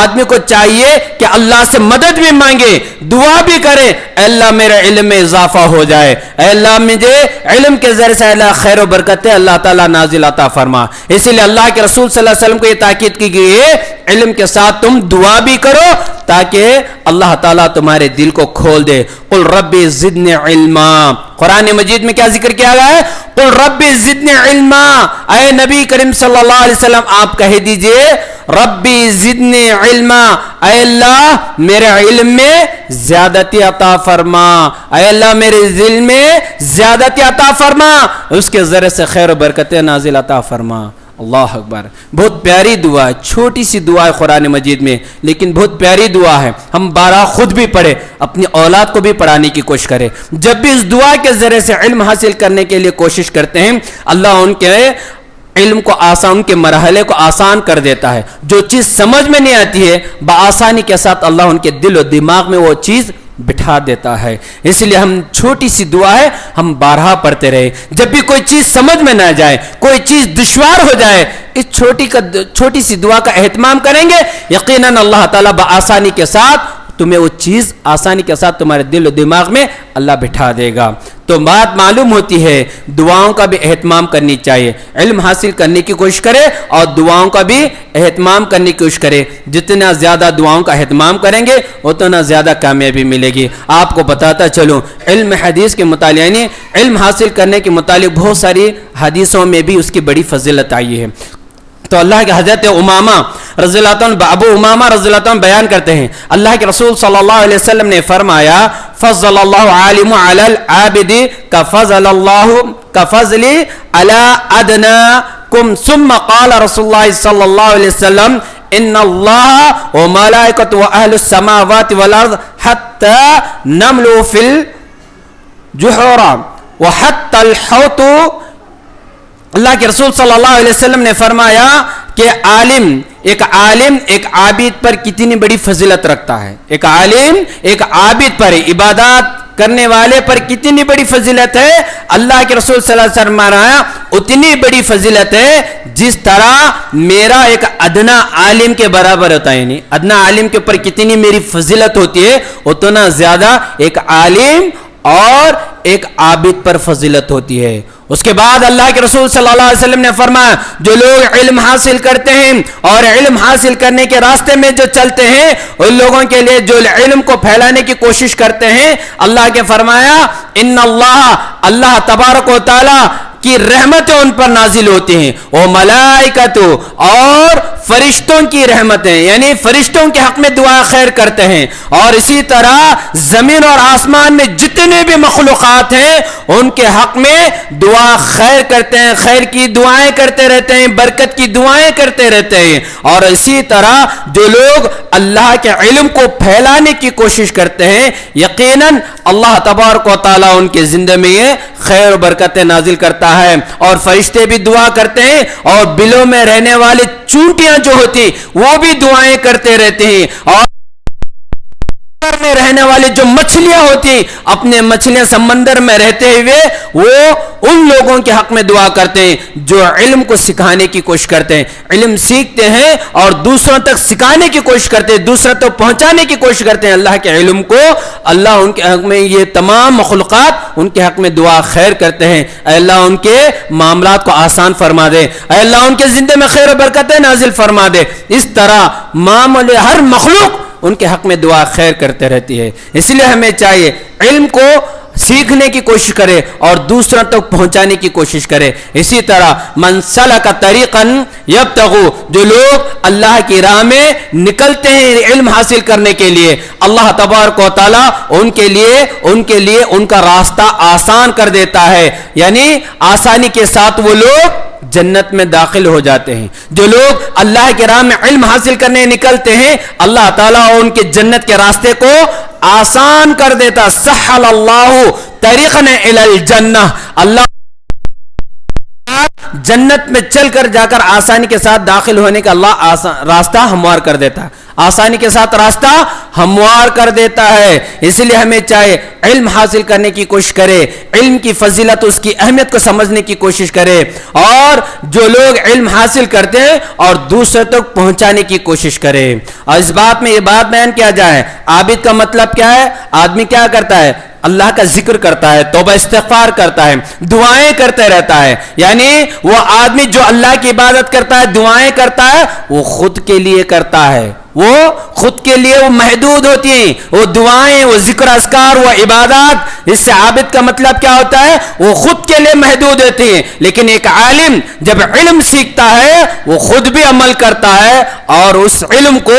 آدمی کو چاہیے کہ اللہ سے مدد بھی مانگے, دعا بھی کرے, اے اللہ میرے علم میں اضافہ ہو جائے, اے اللہ مجھے علم کے ذریعے سے اللہ خیر و برکت اللہ تعالیٰ نازل عطا فرما. اسی لیے اللہ کے رسول صلی اللہ علیہ وسلم کو یہ تاکید کی گئی ہے علم کے ساتھ تم دعا بھی کرو تاکہ اللہ تعالیٰ تمہارے دل کو کھول دے. قل ربی زدنی علما, قرآن مجید میں کیا ذکر کیا گیا ہے؟ قل ربی زدنی علما. اے نبی کریم صلی اللہ علیہ وسلم آپ کہہ دیجئے ربی زدنی علما, اے اللہ میرے علم میں زیادتی عطا فرما, اے اللہ میرے علم میں زیادتی عطا فرما, اس کے ذریعے سے خیر و برکت نازل عطا فرما. اللہ اکبر. بہت پیاری دعا ہے, چھوٹی سی دعا ہے قرآن مجید میں, لیکن بہت پیاری دعا ہے. ہم 12 خود بھی پڑھے, اپنی اولاد کو بھی پڑھانے کی کوشش کرے. جب بھی اس دعا کے ذریعے سے علم حاصل کرنے کے لیے کوشش کرتے ہیں اللہ ان کے علم کو آسان, ان کے مرحلے کو آسان کر دیتا ہے. جو چیز سمجھ میں نہیں آتی ہے بآسانی کے ساتھ اللہ ان کے دل و دماغ میں وہ چیز بٹھا دیتا ہے. اس لیے ہم چھوٹی سی دعا ہے ہم 12 پڑھتے رہے. جب بھی کوئی چیز سمجھ میں نہ جائے, کوئی چیز دشوار ہو جائے, اس چھوٹی سی دعا کا اہتمام کریں گے, یقیناً اللہ تعالیٰ بآسانی کے ساتھ تمہیں وہ چیز آسانی کے ساتھ تمہارے دل و دماغ میں اللہ بٹھا دے گا. تو بات معلوم ہوتی ہے دعاؤں کا بھی اہتمام کرنی چاہیے. علم حاصل کرنے کی کوشش کرے اور دعاؤں کا بھی اہتمام کرنے کی کوشش کرے. جتنا زیادہ دعاؤں کا اہتمام کریں گے اتنا زیادہ کامیابی ملے گی. آپ کو بتاتا چلوں علم حدیث کے متعلق, یعنی علم حاصل کرنے کے متعلق بہت ساری حدیثوں میں بھی اس کی بڑی فضیلت آئی ہے. تو اللہ کے حضرت امامہ رضی اللہ عنہ, ابو امامہ رضی اللہ عنہ بیان کرتے ہیں اللہ کے رسول صلی اللہ علیہ وسلم نے فرمایا فضل اللہ عالم علی العابد کفضل علی ادناکم. ثم قال رسول اللہ صلی اللہ علیہ وسلم ان اللہ وملائکۃ واہل السماوات والارض حتی نملو فی الجحر وحتی الحوت. اللہ کے رسول صلی اللہ علیہ وسلم نے فرمایا کہ ایک عالم ایک عابد پر کتنی بڑی فضیلت رکھتا ہے. ایک عالم ایک عابد پر, عبادات کرنے والے پر کتنی بڑی فضیلت ہے، اللہ کے رسول صلی اللہ علیہ وسلم فرمایا اتنی بڑی فضیلت ہے جس طرح میرا ایک ادنا عالم کے برابر ہوتا ہے. یعنی ادنا عالم کے اوپر کتنی میری فضیلت ہوتی ہے اتنا زیادہ ایک عالم اور ایک عابد پر فضیلت ہوتی ہے. اس کے بعد اللہ کے رسول صلی اللہ علیہ وسلم نے فرمایا جو لوگ علم حاصل کرتے ہیں اور علم حاصل کرنے کے راستے میں جو چلتے ہیں ان لوگوں کے لیے جو علم کو پھیلانے کی کوشش کرتے ہیں، اللہ کے فرمایا ان اللہ تبارک و تعالی کی رحمتیں ان پر نازل ہوتی ہیں، وہ ملائکۃ اور فرشتوں کی رحمتیں، یعنی فرشتوں کے حق میں دعا خیر کرتے ہیں. اور اسی طرح زمین اور آسمان میں جتنے بھی مخلوقات ہیں ان کے حق میں دعا خیر کرتے ہیں، خیر کی دعائیں کرتے رہتے ہیں، برکت کی دعائیں کرتے رہتے ہیں. اور اسی طرح جو لوگ اللہ کے علم کو پھیلانے کی کوشش کرتے ہیں یقیناً اللہ تبارک و تعالیٰ ان کے زندگی میں یہ خیر و برکتیں نازل کرتا ہے. اور فرشتے بھی دعا کرتے ہیں اور بلوں میں رہنے والے چونٹیاں جو ہوتی وہ بھی دعائیں کرتے رہتے ہیں. اور میں رہنے والے جو مچھلیاں ہوتی اپنے مچھلیاں سمندر میں رہتے ہوئے وہ ان لوگوں کے حق میں دعا کرتے ہیں جو علم کو سکھانے کی کوشش کرتے ہیں، علم سیکھتے ہیں اور دوسروں تک سکھانے کی کوشش کرتے ہیں، دوسروں تک پہنچانے کی کوشش کرتے ہیں اللہ کے علم کو. اللہ ان کے حق میں یہ تمام مخلوقات ان کے حق میں دعا خیر کرتے ہیں. اے اللہ ان کے معاملات کو آسان فرما دے، اے اللہ ان کے زندگی میں خیر و برکتیں نازل فرما دے. اس طرح معاملے ہر مخلوق ان کے حق میں دعا خیر کرتے رہتی ہے. اس لیے ہمیں چاہیے علم کو سیکھنے کی کوشش کرے اور دوسروں تک پہنچانے کی کوشش کرے. اسی طرح من سلک طریقا یبتغوا، جو لوگ اللہ کی راہ میں نکلتے ہیں علم حاصل کرنے کے لیے، اللہ تبارک و تعالی ان کے لیے ان کا راستہ آسان کر دیتا ہے. یعنی آسانی کے ساتھ وہ لوگ جنت میں داخل ہو جاتے ہیں. جو لوگ اللہ کے راہ میں علم حاصل کرنے نکلتے ہیں اللہ تعالیٰ ان کے جنت کے راستے کو آسان کر دیتا. سہل اللہ طریقا الی الجنہ، اللہ جنت میں چل کر جا کر آسانی کے ساتھ داخل ہونے کا اللہ راستہ ہموار کر دیتا ہے، آسانی کے ساتھ راستہ ہموار کر دیتا ہے. اس لیے ہمیں چاہے علم حاصل کرنے کی کوشش کرے، علم کی فضیلت اس کی اہمیت کو سمجھنے کی کوشش کرے، اور جو لوگ علم حاصل کرتے ہیں اور دوسرے تک پہنچانے کی کوشش کرے. اور اس بات میں یہ بات بیان کیا جائے عابد کا مطلب کیا ہے. آدمی کیا کرتا ہے؟ اللہ کا ذکر کرتا ہے، توبہ استغفار کرتا ہے، دعائیں کرتے رہتا ہے. یعنی وہ آدمی جو اللہ کی عبادت کرتا ہے، دعائیں کرتا ہے، وہ خود کے لیے کرتا ہے، وہ خود کے لیے وہ محدود ہوتی ہیں وہ دعائیں، وہ ذکر اذکار، وہ عبادات. اس سے عابد کا مطلب کیا ہوتا ہے؟ وہ خود کے لیے محدود ہوتی ہیں. لیکن ایک عالم جب علم سیکھتا ہے وہ خود بھی عمل کرتا ہے اور اس علم کو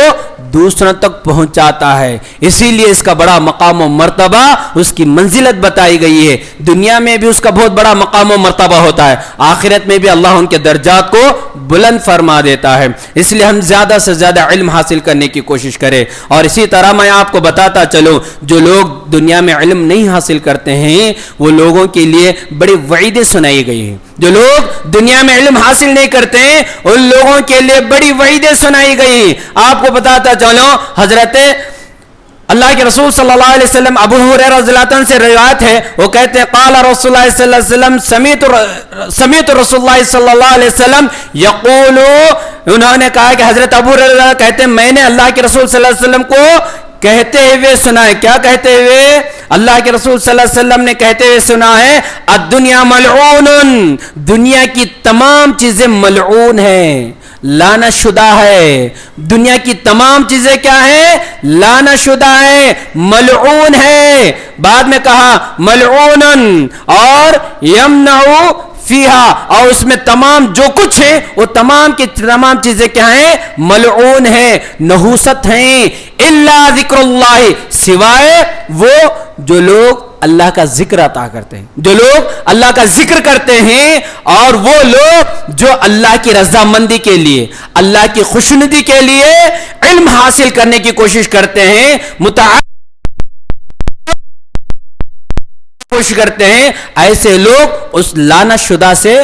دوسروں تک پہنچاتا ہے. اسی لیے اس کا بڑا مقام و مرتبہ، اس کی منزلت بتائی گئی ہے. دنیا میں بھی اس کا بہت بڑا مقام و مرتبہ ہوتا ہے، آخرت میں بھی اللہ ان کے درجات کو بلند فرما دیتا ہے. اس لیے ہم زیادہ سے زیادہ علم حاصل کرنے کی کوشش کریں. اور اسی طرح میں آپ کو بتاتا چلوں جو لوگ دنیا میں علم نہیں حاصل کرتے ہیں وہ لوگوں کے لیے بڑی وعیدیں سنائی گئی ہیں. جو لوگ دنیا میں علم حاصل نہیں کرتے ہیں ان لوگوں کے لیے بڑی وعیدیں سنائی گئی. آپ کو بتاتا چلو حضرت اللہ کے رسول صلی اللہ علیہ وسلم ابو ہریرہ رضی اللہ عنہ سے روایت ہے، وہ کہتے ہیں قال رسول اللہ صلی اللہ علیہ وسلم سمعت رسول اللہ صلی اللہ علیہ وسلم یقول، انہوں نے کہا کہ حضرت ابو ہریرہ کہتے ہیں میں نے اللہ کے رسول صلی اللہ علیہ وسلم کو کہتے ہوئے سنا ہے. کیا کہتے ہوئے؟ اللہ کے رسول صلی اللہ علیہ وسلم نے کہتے ہوئے سنا ہے الدنیا ملعون، دنیا کی تمام چیزیں ملعون ہیں، لعنت شدہ ہے. دنیا کی تمام چیزیں کیا ہیں؟ لعنت شدہ ہے، ملعون ہے. بعد میں کہا ملعون اور یمنع فیہا، اور اس میں تمام جو کچھ ہے وہ تمام کی تمام چیزیں کیا ہیں؟ ملعون ہیں، نحوست ہیں. الا ذکر اللہ، سوائے وہ جو لوگ اللہ کا ذکر عطا کرتے ہیں، جو لوگ اللہ کا ذکر کرتے ہیں، اور وہ لوگ جو اللہ کی رضامندی کے لیے، اللہ کی خوشنودی کے لیے علم حاصل کرنے کی کوشش کرتے ہیں، کوشش کرتے ہیں، ایسے لوگ اس لعنت شدہ سے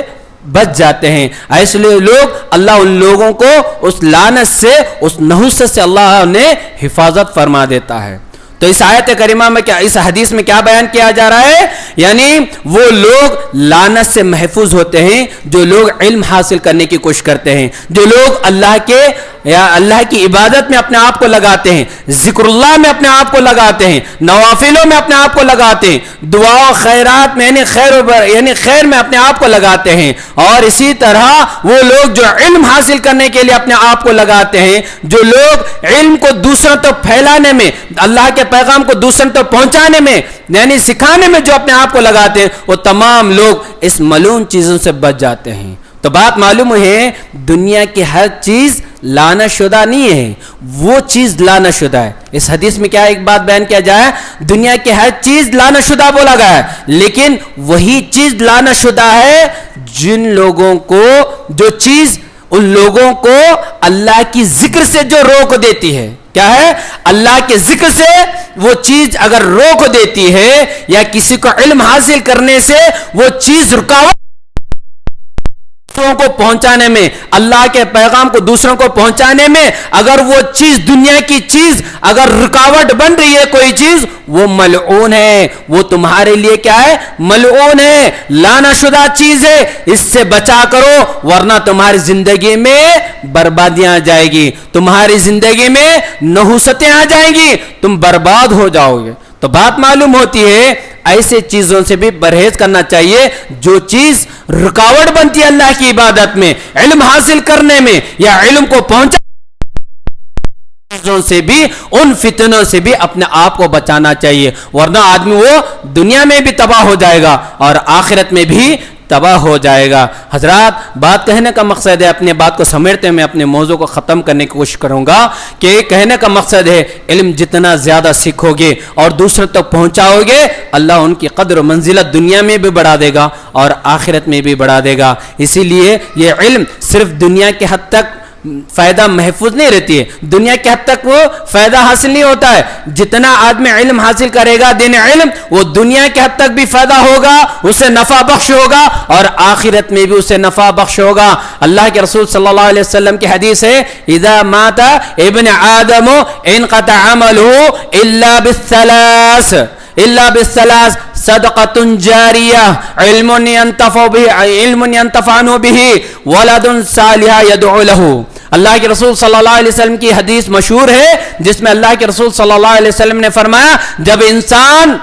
بچ جاتے ہیں. ایسے لوگ اللہ ان لوگوں کو اس لعنت سے، اس نحوست سے اللہ نے حفاظت فرما دیتا ہے. تو تو اس آیت کریمہ میں کیا، اس حدیث میں کیا بیان کیا جا رہا ہے؟ یعنی وہ لوگ لعنت سے محفوظ ہوتے ہیں جو لوگ علم حاصل کرنے کی کوشش کرتے ہیں، جو لوگ اللہ کے یا اللہ کی عبادت میں اپنے آپ کو لگاتے ہیں، ذکر اللہ میں اپنے آپ کو لگاتے ہیں، نوافلوں میں اپنے آپ کو لگاتے ہیں، دعا و خیرات میں یعنی خیر میں اپنے آپ کو لگاتے ہیں، اور اسی طرح وہ لوگ جو علم حاصل کرنے کے لیے اپنے آپ کو لگاتے ہیں، جو لوگ علم کو دوسروں تک پھیلانے میں، اللہ کے پیغام کو دوسروں تک پہنچانے میں یعنی سکھانے میں جو اپنے آپ کو لگاتے ہیں، وہ تمام لوگ اس ملعون چیزوں سے بچ جاتے ہیں۔ تو بات معلوم ہے دنیا کی ہر چیز لعنت شدہ نہیں ہے، وہ چیز لعنت شدہ ہے۔ اس حدیث میں کیا ایک بات بیان کیا جائے، دنیا کی ہر چیز لعنت شدہ بولا گیا ہے، لیکن وہی چیز لعنت شدہ ہے جن لوگوں کو، جو چیز ان لوگوں کو اللہ کی ذکر سے جو روک دیتی ہے۔ کیا ہے؟ اللہ کے ذکر سے وہ چیز اگر روک دیتی ہے، یا کسی کو علم حاصل کرنے سے وہ چیز رکاوٹ کو پہنچانے میں، اللہ کے پیغام کو دوسروں کو پہنچانے میں اگر وہ چیز، دنیا کی چیز اگر رکاوٹ بن رہی ہے کوئی چیز، وہ ملعون ہے، وہ تمہارے لیے کیا ہے؟ ملعون ہے، لعنت شدہ چیز ہے، اس سے بچا کرو ورنہ تمہاری زندگی میں بربادیاں آ جائے گی، تمہاری زندگی میں نحوستیں آ جائیں گی، تم برباد ہو جاؤ گے۔ تو بات معلوم ہوتی ہے ایسے چیزوں سے بھی پرہیز کرنا چاہیے جو چیز رکاوٹ بنتی ہے اللہ کی عبادت میں، علم حاصل کرنے میں، یا علم کو پہنچا چیزوں سے بھی، ان فتنوں سے بھی اپنے آپ کو بچانا چاہیے، ورنہ آدمی وہ دنیا میں بھی تباہ ہو جائے گا اور آخرت میں بھی تباہ ہو جائے گا۔ حضرات، بات کہنے کا مقصد ہے، اپنے بات کو سمیٹتے میں اپنے موضوع کو ختم کرنے کی کوشش کروں گا کہ کہنے کا مقصد ہے علم جتنا زیادہ سیکھو گے اور دوسروں تک پہنچاؤ گے، اللہ ان کی قدر و منزلت دنیا میں بھی بڑھا دے گا اور آخرت میں بھی بڑھا دے گا۔ اسی لیے یہ علم صرف دنیا کے حد تک فائدہ محفوظ نہیں رہتی ہے، دنیا کے حد تک وہ فائدہ حاصل نہیں ہوتا ہے۔ جتنا آدمی علم حاصل کرے گا دین علم، وہ دنیا کے حد تک بھی فائدہ ہوگا، اسے نفع بخش ہوگا اور آخرت میں بھی اسے نفع بخش ہوگا۔ اللہ کے رسول صلی اللہ علیہ وسلم کی حدیث ہے، اذا مات ابن آدم انقطع عمله الا بالثلاث صدقۃ جاریہ، علم ينتفع به، ولد صالح يدعو له۔ اللہ کے رسول صلی اللہ علیہ وسلم کی حدیث مشہور ہے جس میں اللہ کے رسول صلی اللہ علیہ وسلم نے فرمایا جب انسان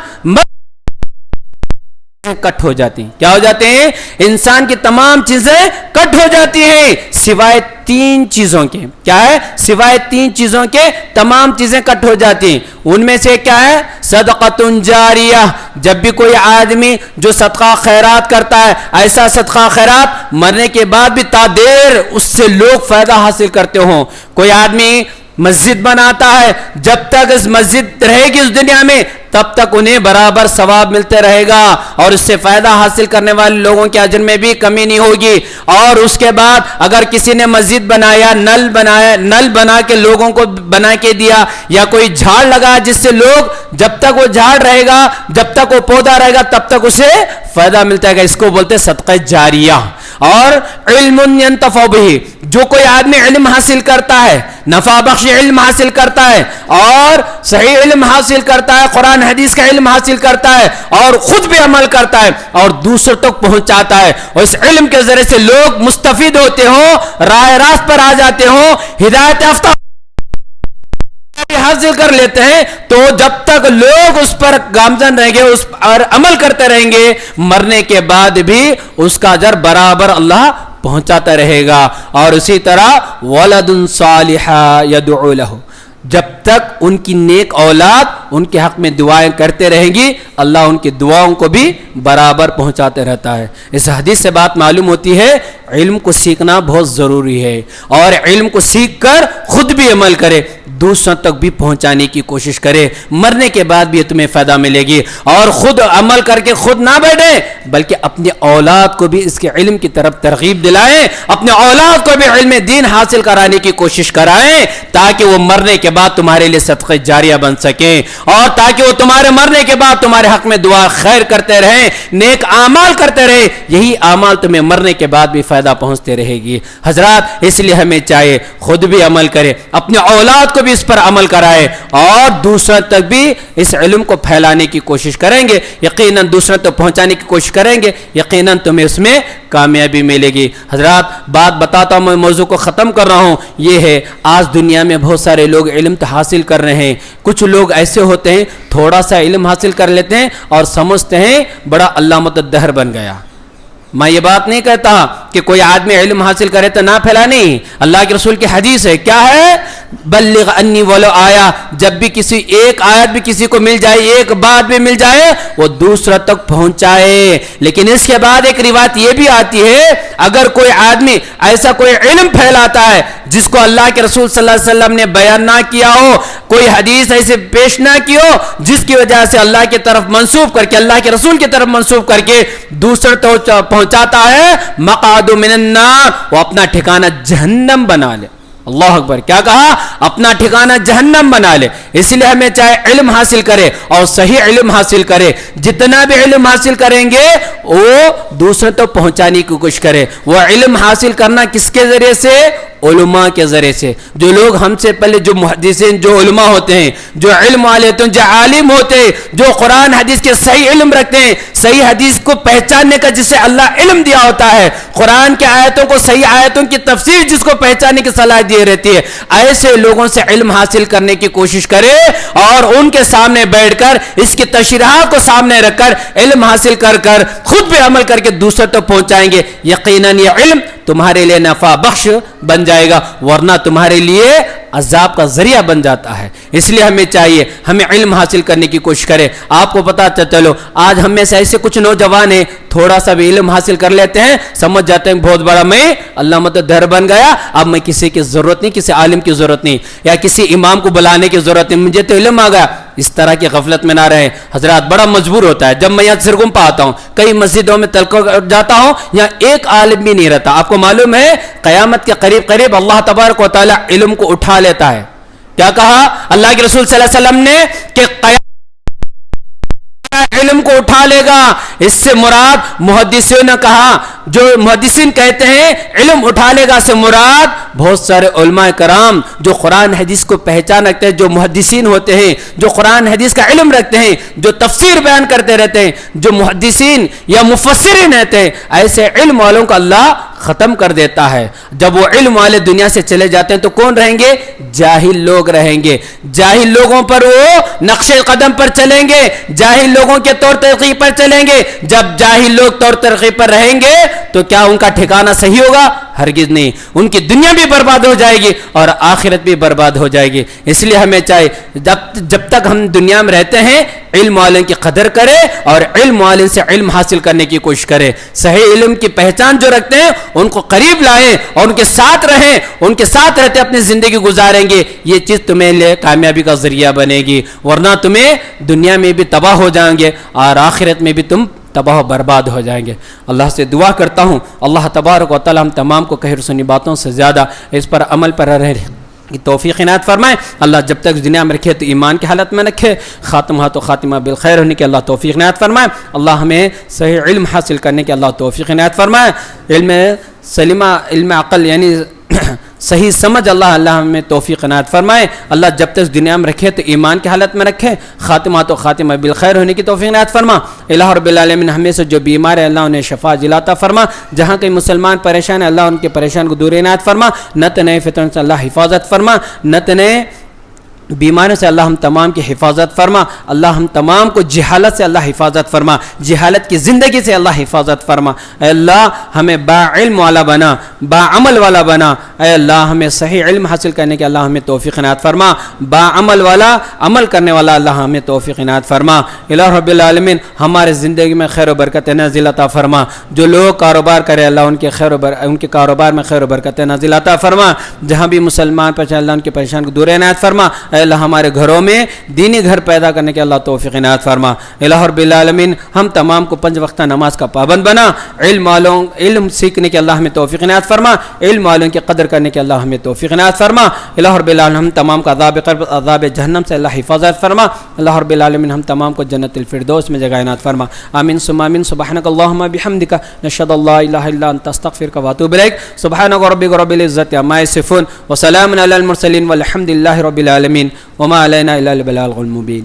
کٹ ہو جاتی ہیں، کیا ہو جاتے ہیں؟ انسان کی تمام چیزیں کٹ ہو جاتی ہیں سوائے تین چیزوں کے۔ کیا ہے؟ سوائے تین چیزوں کے تمام چیزیں کٹ ہو جاتی ہیں۔ ان میں سے کیا ہے؟ صدقۃ جاریہ، جب بھی کوئی آدمی جو صدقہ خیرات کرتا ہے، ایسا صدقہ خیرات مرنے کے بعد بھی تا دیر اس سے لوگ فائدہ حاصل کرتے ہوں۔ کوئی آدمی مسجد بناتا ہے، جب تک اس مسجد رہے گی اس دنیا میں تب تک انہیں برابر ثواب ملتے رہے گا اور اس سے فائدہ حاصل کرنے والے لوگوں کے اجر میں بھی کمی نہیں ہوگی۔ اور اس کے بعد اگر کسی نے مسجد بنایا، نل بنا کے لوگوں کو بنا کے دیا، یا کوئی جھاڑ لگا جس سے لوگ، جب تک وہ جھاڑ رہے گا، جب تک وہ پودا رہے گا تب تک اسے فائدہ ملتا ہے، اس کو بولتے صدقہ جاریہ۔ اور علم ينتفع به، جو کوئی آدمی علم حاصل کرتا ہے، نفع بخش علم حاصل کرتا ہے اور صحیح علم حاصل کرتا ہے، قرآن حدیث کا علم حاصل کرتا ہے اور خود بھی عمل کرتا ہے اور دوسروں تک پہنچاتا ہے، اور اس علم کے ذریعے سے لوگ مستفید ہوتے ہوں، راہ راست پر آ جاتے ہوں، ہدایت یافتہ حاصل کر لیتے ہیں، تو جب تک لوگ اس پر گامزن رہیں گے، اس پر عمل کرتے رہیں گے، مرنے کے بعد بھی اس کا اجر برابر اللہ پہنچاتا رہے گا۔ اور اسی طرح ولد صالح يدعو له، جب تک ان کی نیک اولاد ان کے حق میں دعائیں کرتے رہیں گی، اللہ ان کی دعاؤں کو بھی برابر پہنچاتے رہتا ہے۔ اس حدیث سے بات معلوم ہوتی ہے علم کو سیکھنا بہت ضروری ہے، اور علم کو سیکھ کر خود بھی عمل کرے، دوسروں تک بھی پہنچانے کی کوشش کرے، مرنے کے بعد بھی تمہیں فائدہ ملے گی۔ اور خود عمل کر کے خود نہ بیٹھے بلکہ اپنے اولاد کو بھی اس کے علم کی طرف ترغیب دلائیں، اپنے اولاد کو بھی علم دین حاصل کرانے کی کوشش کرائیں، تاکہ وہ مرنے کے بعد تمہارے لیے صدقہ جاریہ بن سکیں، اور تاکہ وہ تمہارے مرنے کے بعد تمہارے حق میں دعا خیر کرتے رہیں، نیک اعمال کرتے رہیں، یہی اعمال تمہیں مرنے کے بعد بھی فائدہ پہنچتے رہے گی۔ حضرات، اس لیے ہمیں چاہیے خود بھی عمل کرے، اپنے اولاد کو بھی بھی اس پر عمل کرائے اور دوسروں تک بھی اس علم کو پھیلانے کی کوشش کریں گے، یقیناً دوسروں تک پہنچانے کی کوشش کریں گے، یقیناً تمہیں اس میں کامیابی ملے گی۔ حضرات بات بتاتا ہوں، میں موضوع کو ختم کر رہا ہوں، یہ ہے آج دنیا میں بہت سارے لوگ علم تو حاصل کر رہے ہیں، کچھ لوگ ایسے ہوتے ہیں تھوڑا سا علم حاصل کر لیتے ہیں اور سمجھتے ہیں بڑا علامۃ الدہر بن گیا۔ میں یہ بات نہیں کہتا کہ کوئی آدمی علم حاصل کرے تو نہ پھیلانے، اللہ کے رسول کی حدیث ہے، کیا ہے؟ بلغ انی ولو آیا، جب بھی کسی ایک آیت بھی کسی کو مل جائے، ایک بات بھی مل جائے، وہ دوسرا تک پہنچائے۔ لیکن اس کے بعد ایک روایت یہ بھی آتی ہے، اگر کوئی آدمی ایسا کوئی علم پھیلاتا ہے جس کو اللہ کے رسول صلی اللہ علیہ وسلم نے بیان نہ کیا ہو، کوئی حدیث ایسے پیش نہ کی ہو جس کی وجہ سے اللہ کی طرف منسوب کر کے، اللہ کے رسول کی طرف منسوب کر کے دوسرے تک پہنچاتا ہے، مقعد من النار، وہ اپنا ٹھکانہ جہنم بنا لے۔ اللہ اکبر، کیا کہا؟ اپنا ٹھکانہ جہنم بنا لے۔ اس لیے ہمیں چاہے علم حاصل کرے اور صحیح علم حاصل کرے، جتنا بھی علم حاصل کریں گے وہ دوسرے تک پہنچانے کی کوشش کرے۔ وہ علم حاصل کرنا کس کے ذریعے سے؟ علماء کے ذریعے سے۔ جو لوگ ہم سے پہلے، جو محدثین، جو علماء ہوتے ہیں، جو علم والے ہوتے ہیں، جو عالم ہوتے ہیں، جو قرآن حدیث کے صحیح علم رکھتے ہیں، صحیح حدیث کو پہچاننے کا جسے اللہ علم دیا ہوتا ہے، قرآن کے آیتوں کو، صحیح آیتوں کی تفسیر جس کو پہچاننے کی صلاحیت دی رہتی ہے، ایسے لوگوں سے علم حاصل کرنے کی کوشش کرے اور ان کے سامنے بیٹھ کر اس کی تشریحات کو سامنے رکھ کر علم حاصل کر کر خود بھی عمل کر کے دوسرے تک پہنچائیں گے، یقیناً یہ علم تمہارے لیے نفع بخش بن جائے گا، ورنہ تمہارے لیے عذاب کا ذریعہ بن جاتا ہے۔ اس لیے ہمیں چاہیے ہمیں علم حاصل کرنے کی کوشش کرے۔ آپ کو پتا چلو آج ہم میں سے ایسے کچھ نوجوان ہیں، تھوڑا سا بھی علم حاصل کر لیتے ہیں، سمجھ جاتے ہیں بہت بڑا میں علامۃ الدہر بن گیا، اب میں کسی کی ضرورت نہیں، کسی عالم کی ضرورت نہیں، یا کسی امام کو بلانے کی ضرورت نہیں، مجھے تو علم آ گیا۔ اس طرح کی غفلت میں نہ رہے حضرات، بڑا مجبور ہوتا ہے۔ جب میں یہاں سرگم پہ آتا ہوں، کئی مسجدوں میں تلقی جاتا ہوں، یہاں ایک عالم بھی نہیں رہتا۔ آپ کو معلوم ہے قیامت کے قریب قریب اللہ تبارک و تعالی علم کو اٹھا لیتا ہے۔ کیا کہا اللہ کے رسول صلی اللہ علیہ وسلم نے کہ علم کو اٹھا لے گا، اس سے مراد محدثین نے کہا، جو محدثین کہتے ہیں علم اٹھا لے گا سے مراد بہت سارے علماء کرام جو قرآن حدیث کو پہچان رکھتے ہیں، جو محدثین ہوتے ہیں، جو قرآن حدیث کا علم رکھتے ہیں، جو تفسیر بیان کرتے رہتے ہیں، جو محدثین یا مفسرین رہتے ہیں، ایسے علم والوں کو اللہ ختم کر دیتا ہے۔ جب وہ علم والے دنیا سے چلے جاتے ہیں تو کون رہیں گے؟ جاہل لوگ رہیں گے۔ جاہل لوگوں پر وہ نقش قدم پر چلیں گے، جاہل لوگوں کے طور طریقے پر چلیں گے۔ جب جاہل لوگ طور طریقے پر رہیں گے تو کیا ان کا ٹھکانہ صحیح ہوگا؟ ہرگز نہیں، ان کی دنیا بھی برباد ہو جائے گی اور آخرت بھی برباد ہو جائے گی۔ اس لیے ہمیں چاہیے جب تک ہم دنیا میں رہتے ہیں علم والوں کی قدر کرے اور علم والوں سے علم حاصل کرنے کی کوشش کرے۔ صحیح علم کی پہچان جو رکھتے ہیں ان کو قریب لائیں اور ان کے ساتھ رہیں، ان کے ساتھ رہتے اپنی زندگی گزاریں گے، یہ چیز تمہیں لے کامیابی کا ذریعہ بنے گی، ورنہ تمہیں دنیا میں بھی تباہ ہو جائیں گے اور آخرت میں بھی تم تباہ و برباد ہو جائیں گے۔ اللہ سے دعا کرتا ہوں اللہ تبارک و تعالی ہم تمام کو کہہ سنی باتوں سے زیادہ اس پر عمل پر رہے کی توفیق عنایت فرمائے۔ اللہ جب تک دنیا میں رکھے تو ایمان کی حالت میں رکھے، خاتمہ تو خاتمہ بالخیر ہونے کی اللہ توفیق عنایت فرمائے۔ اللہ ہمیں صحیح علم حاصل کرنے کی اللہ توفیق عنایت فرمائے۔ علم سلیمہ، علم عقل یعنی صحیح سمجھ اللہ ہمیں توفیق عنایت فرمائے۔ اللہ جب تک دنیا میں رکھے تو ایمان کی حالت میں رکھے، خاتمہ تو خاتمہ بالخیر ہونے کی توفیق عنایت فرما۔ الہ رب العالمین ہمیں سے جو بیمار ہے اللہ انہیں شفا عطا فرما، جہاں کئی مسلمان پریشان ہے اللہ ان کے پریشان کو دور عنایت فرما، نہ تو نئے فتن سے اللہ حفاظت فرما، نہ تو نئے بیماریوں سے اللہ ہم تمام کی حفاظت فرما۔ اللہ ہم تمام کو جہالت سے اللہ حفاظت فرما، جہالت کی زندگی سے اللہ حفاظت فرما۔ اے اللہ ہمیں با علم والا بنا، با عمل والا بنا۔ اے اللہ ہمیں صحیح علم حاصل کرنے کے اللہ ہمیں توفیق عنایت فرما، با عمل والا عمل کرنے والا اللہ ہمیں توفیق عنایت فرما۔ الہ رب العالمین ہمارے زندگی میں خیر و برکت نازل عطا فرما۔ جو لوگ کاروبار کرے اللہ ان کے کاروبار میں خیر و برکت نازل عطا فرما۔ جہاں بھی مسلمان پریشان اللہ ان کے پریشان کو دور عنایت فرما۔ اے اللہ ہمارے گھروں میں دینی گھر پیدا کرنے کے اللہ توفیق عنایت فرما۔ الہ رب العالمین ہم تمام کو 5 وقتہ نماز کا پابند بنا، علم سیکھنے کے اللہ ہمیں توفیق عنایت فرما، علم والوں کی قدر کرنے کے اللہ ہمیں توفیق عنایت فرما۔ الہ رب العالمین ہم تمام کو عذاب قبر عذاب جہنم سے اللہ حفاظت فرما۔ اللہ رب العالمین ہم تمام کو جنت الفردوس میں جگہ عنایت فرما۔ آمین ثم آمین۔ سبحانک اللہم بحمدک نشہد ان لا الہ الا انت استغفرک واتوب الیک۔ سبحان ربک رب العزۃ عما یصفون وسلام علی المرسلین والحمد للہ رب العالمین وما علینا الا البلاغ المبین۔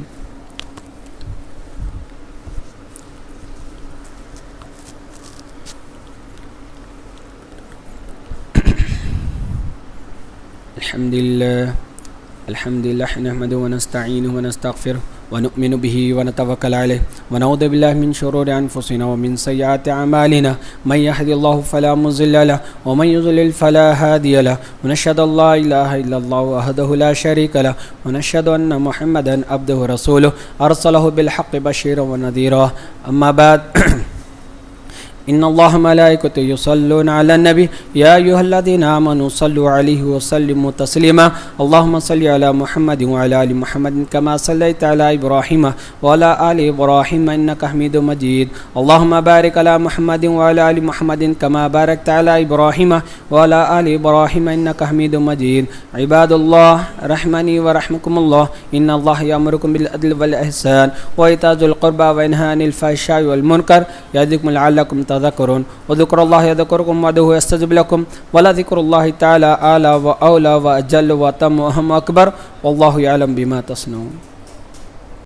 الحمد لله نحمده ونستعينه ونستغفره ونؤمن به ونتوكل عليه ونعوذ بالله من شرور أنفسنا ومن سيئات أعمالنا من يهد الله فلا مضل له ومن يضلل فلا هادي له ونشهد أن لا إله إلا الله وحده لا شريك له ونشهد أن محمدا عبده ورسوله أرسله بالحق بشيرا ونذيرا أما بعد إن الله ملائكته يصلون على النبي يا أيها الذين آمنوا صلوا عليه وسلموا تسليما اللهم صل على محمد وعلى آل محمد كما صليت على إبراهيم وعلى آل إبراهيم إنك حميد مجيد اللهم بارك على محمد وعلى آل محمد كما باركت على إبراهيم وعلى آل إبراهيم إنك حميد مجيد عباد الله رحمني ورحمكم الله إن الله يأمركم بالعدل والإحسان وإيتاء ذي القربى وينهى عن الفحشاء والمنكر يعظكم لعلكم تذكرون وذكر الله يذكركم وادعوه يستجب لكم ولذكر الله تعالى أعلى وأولى وأجل وأتم وأهم وأكبر والله يعلم بما تصنعون۔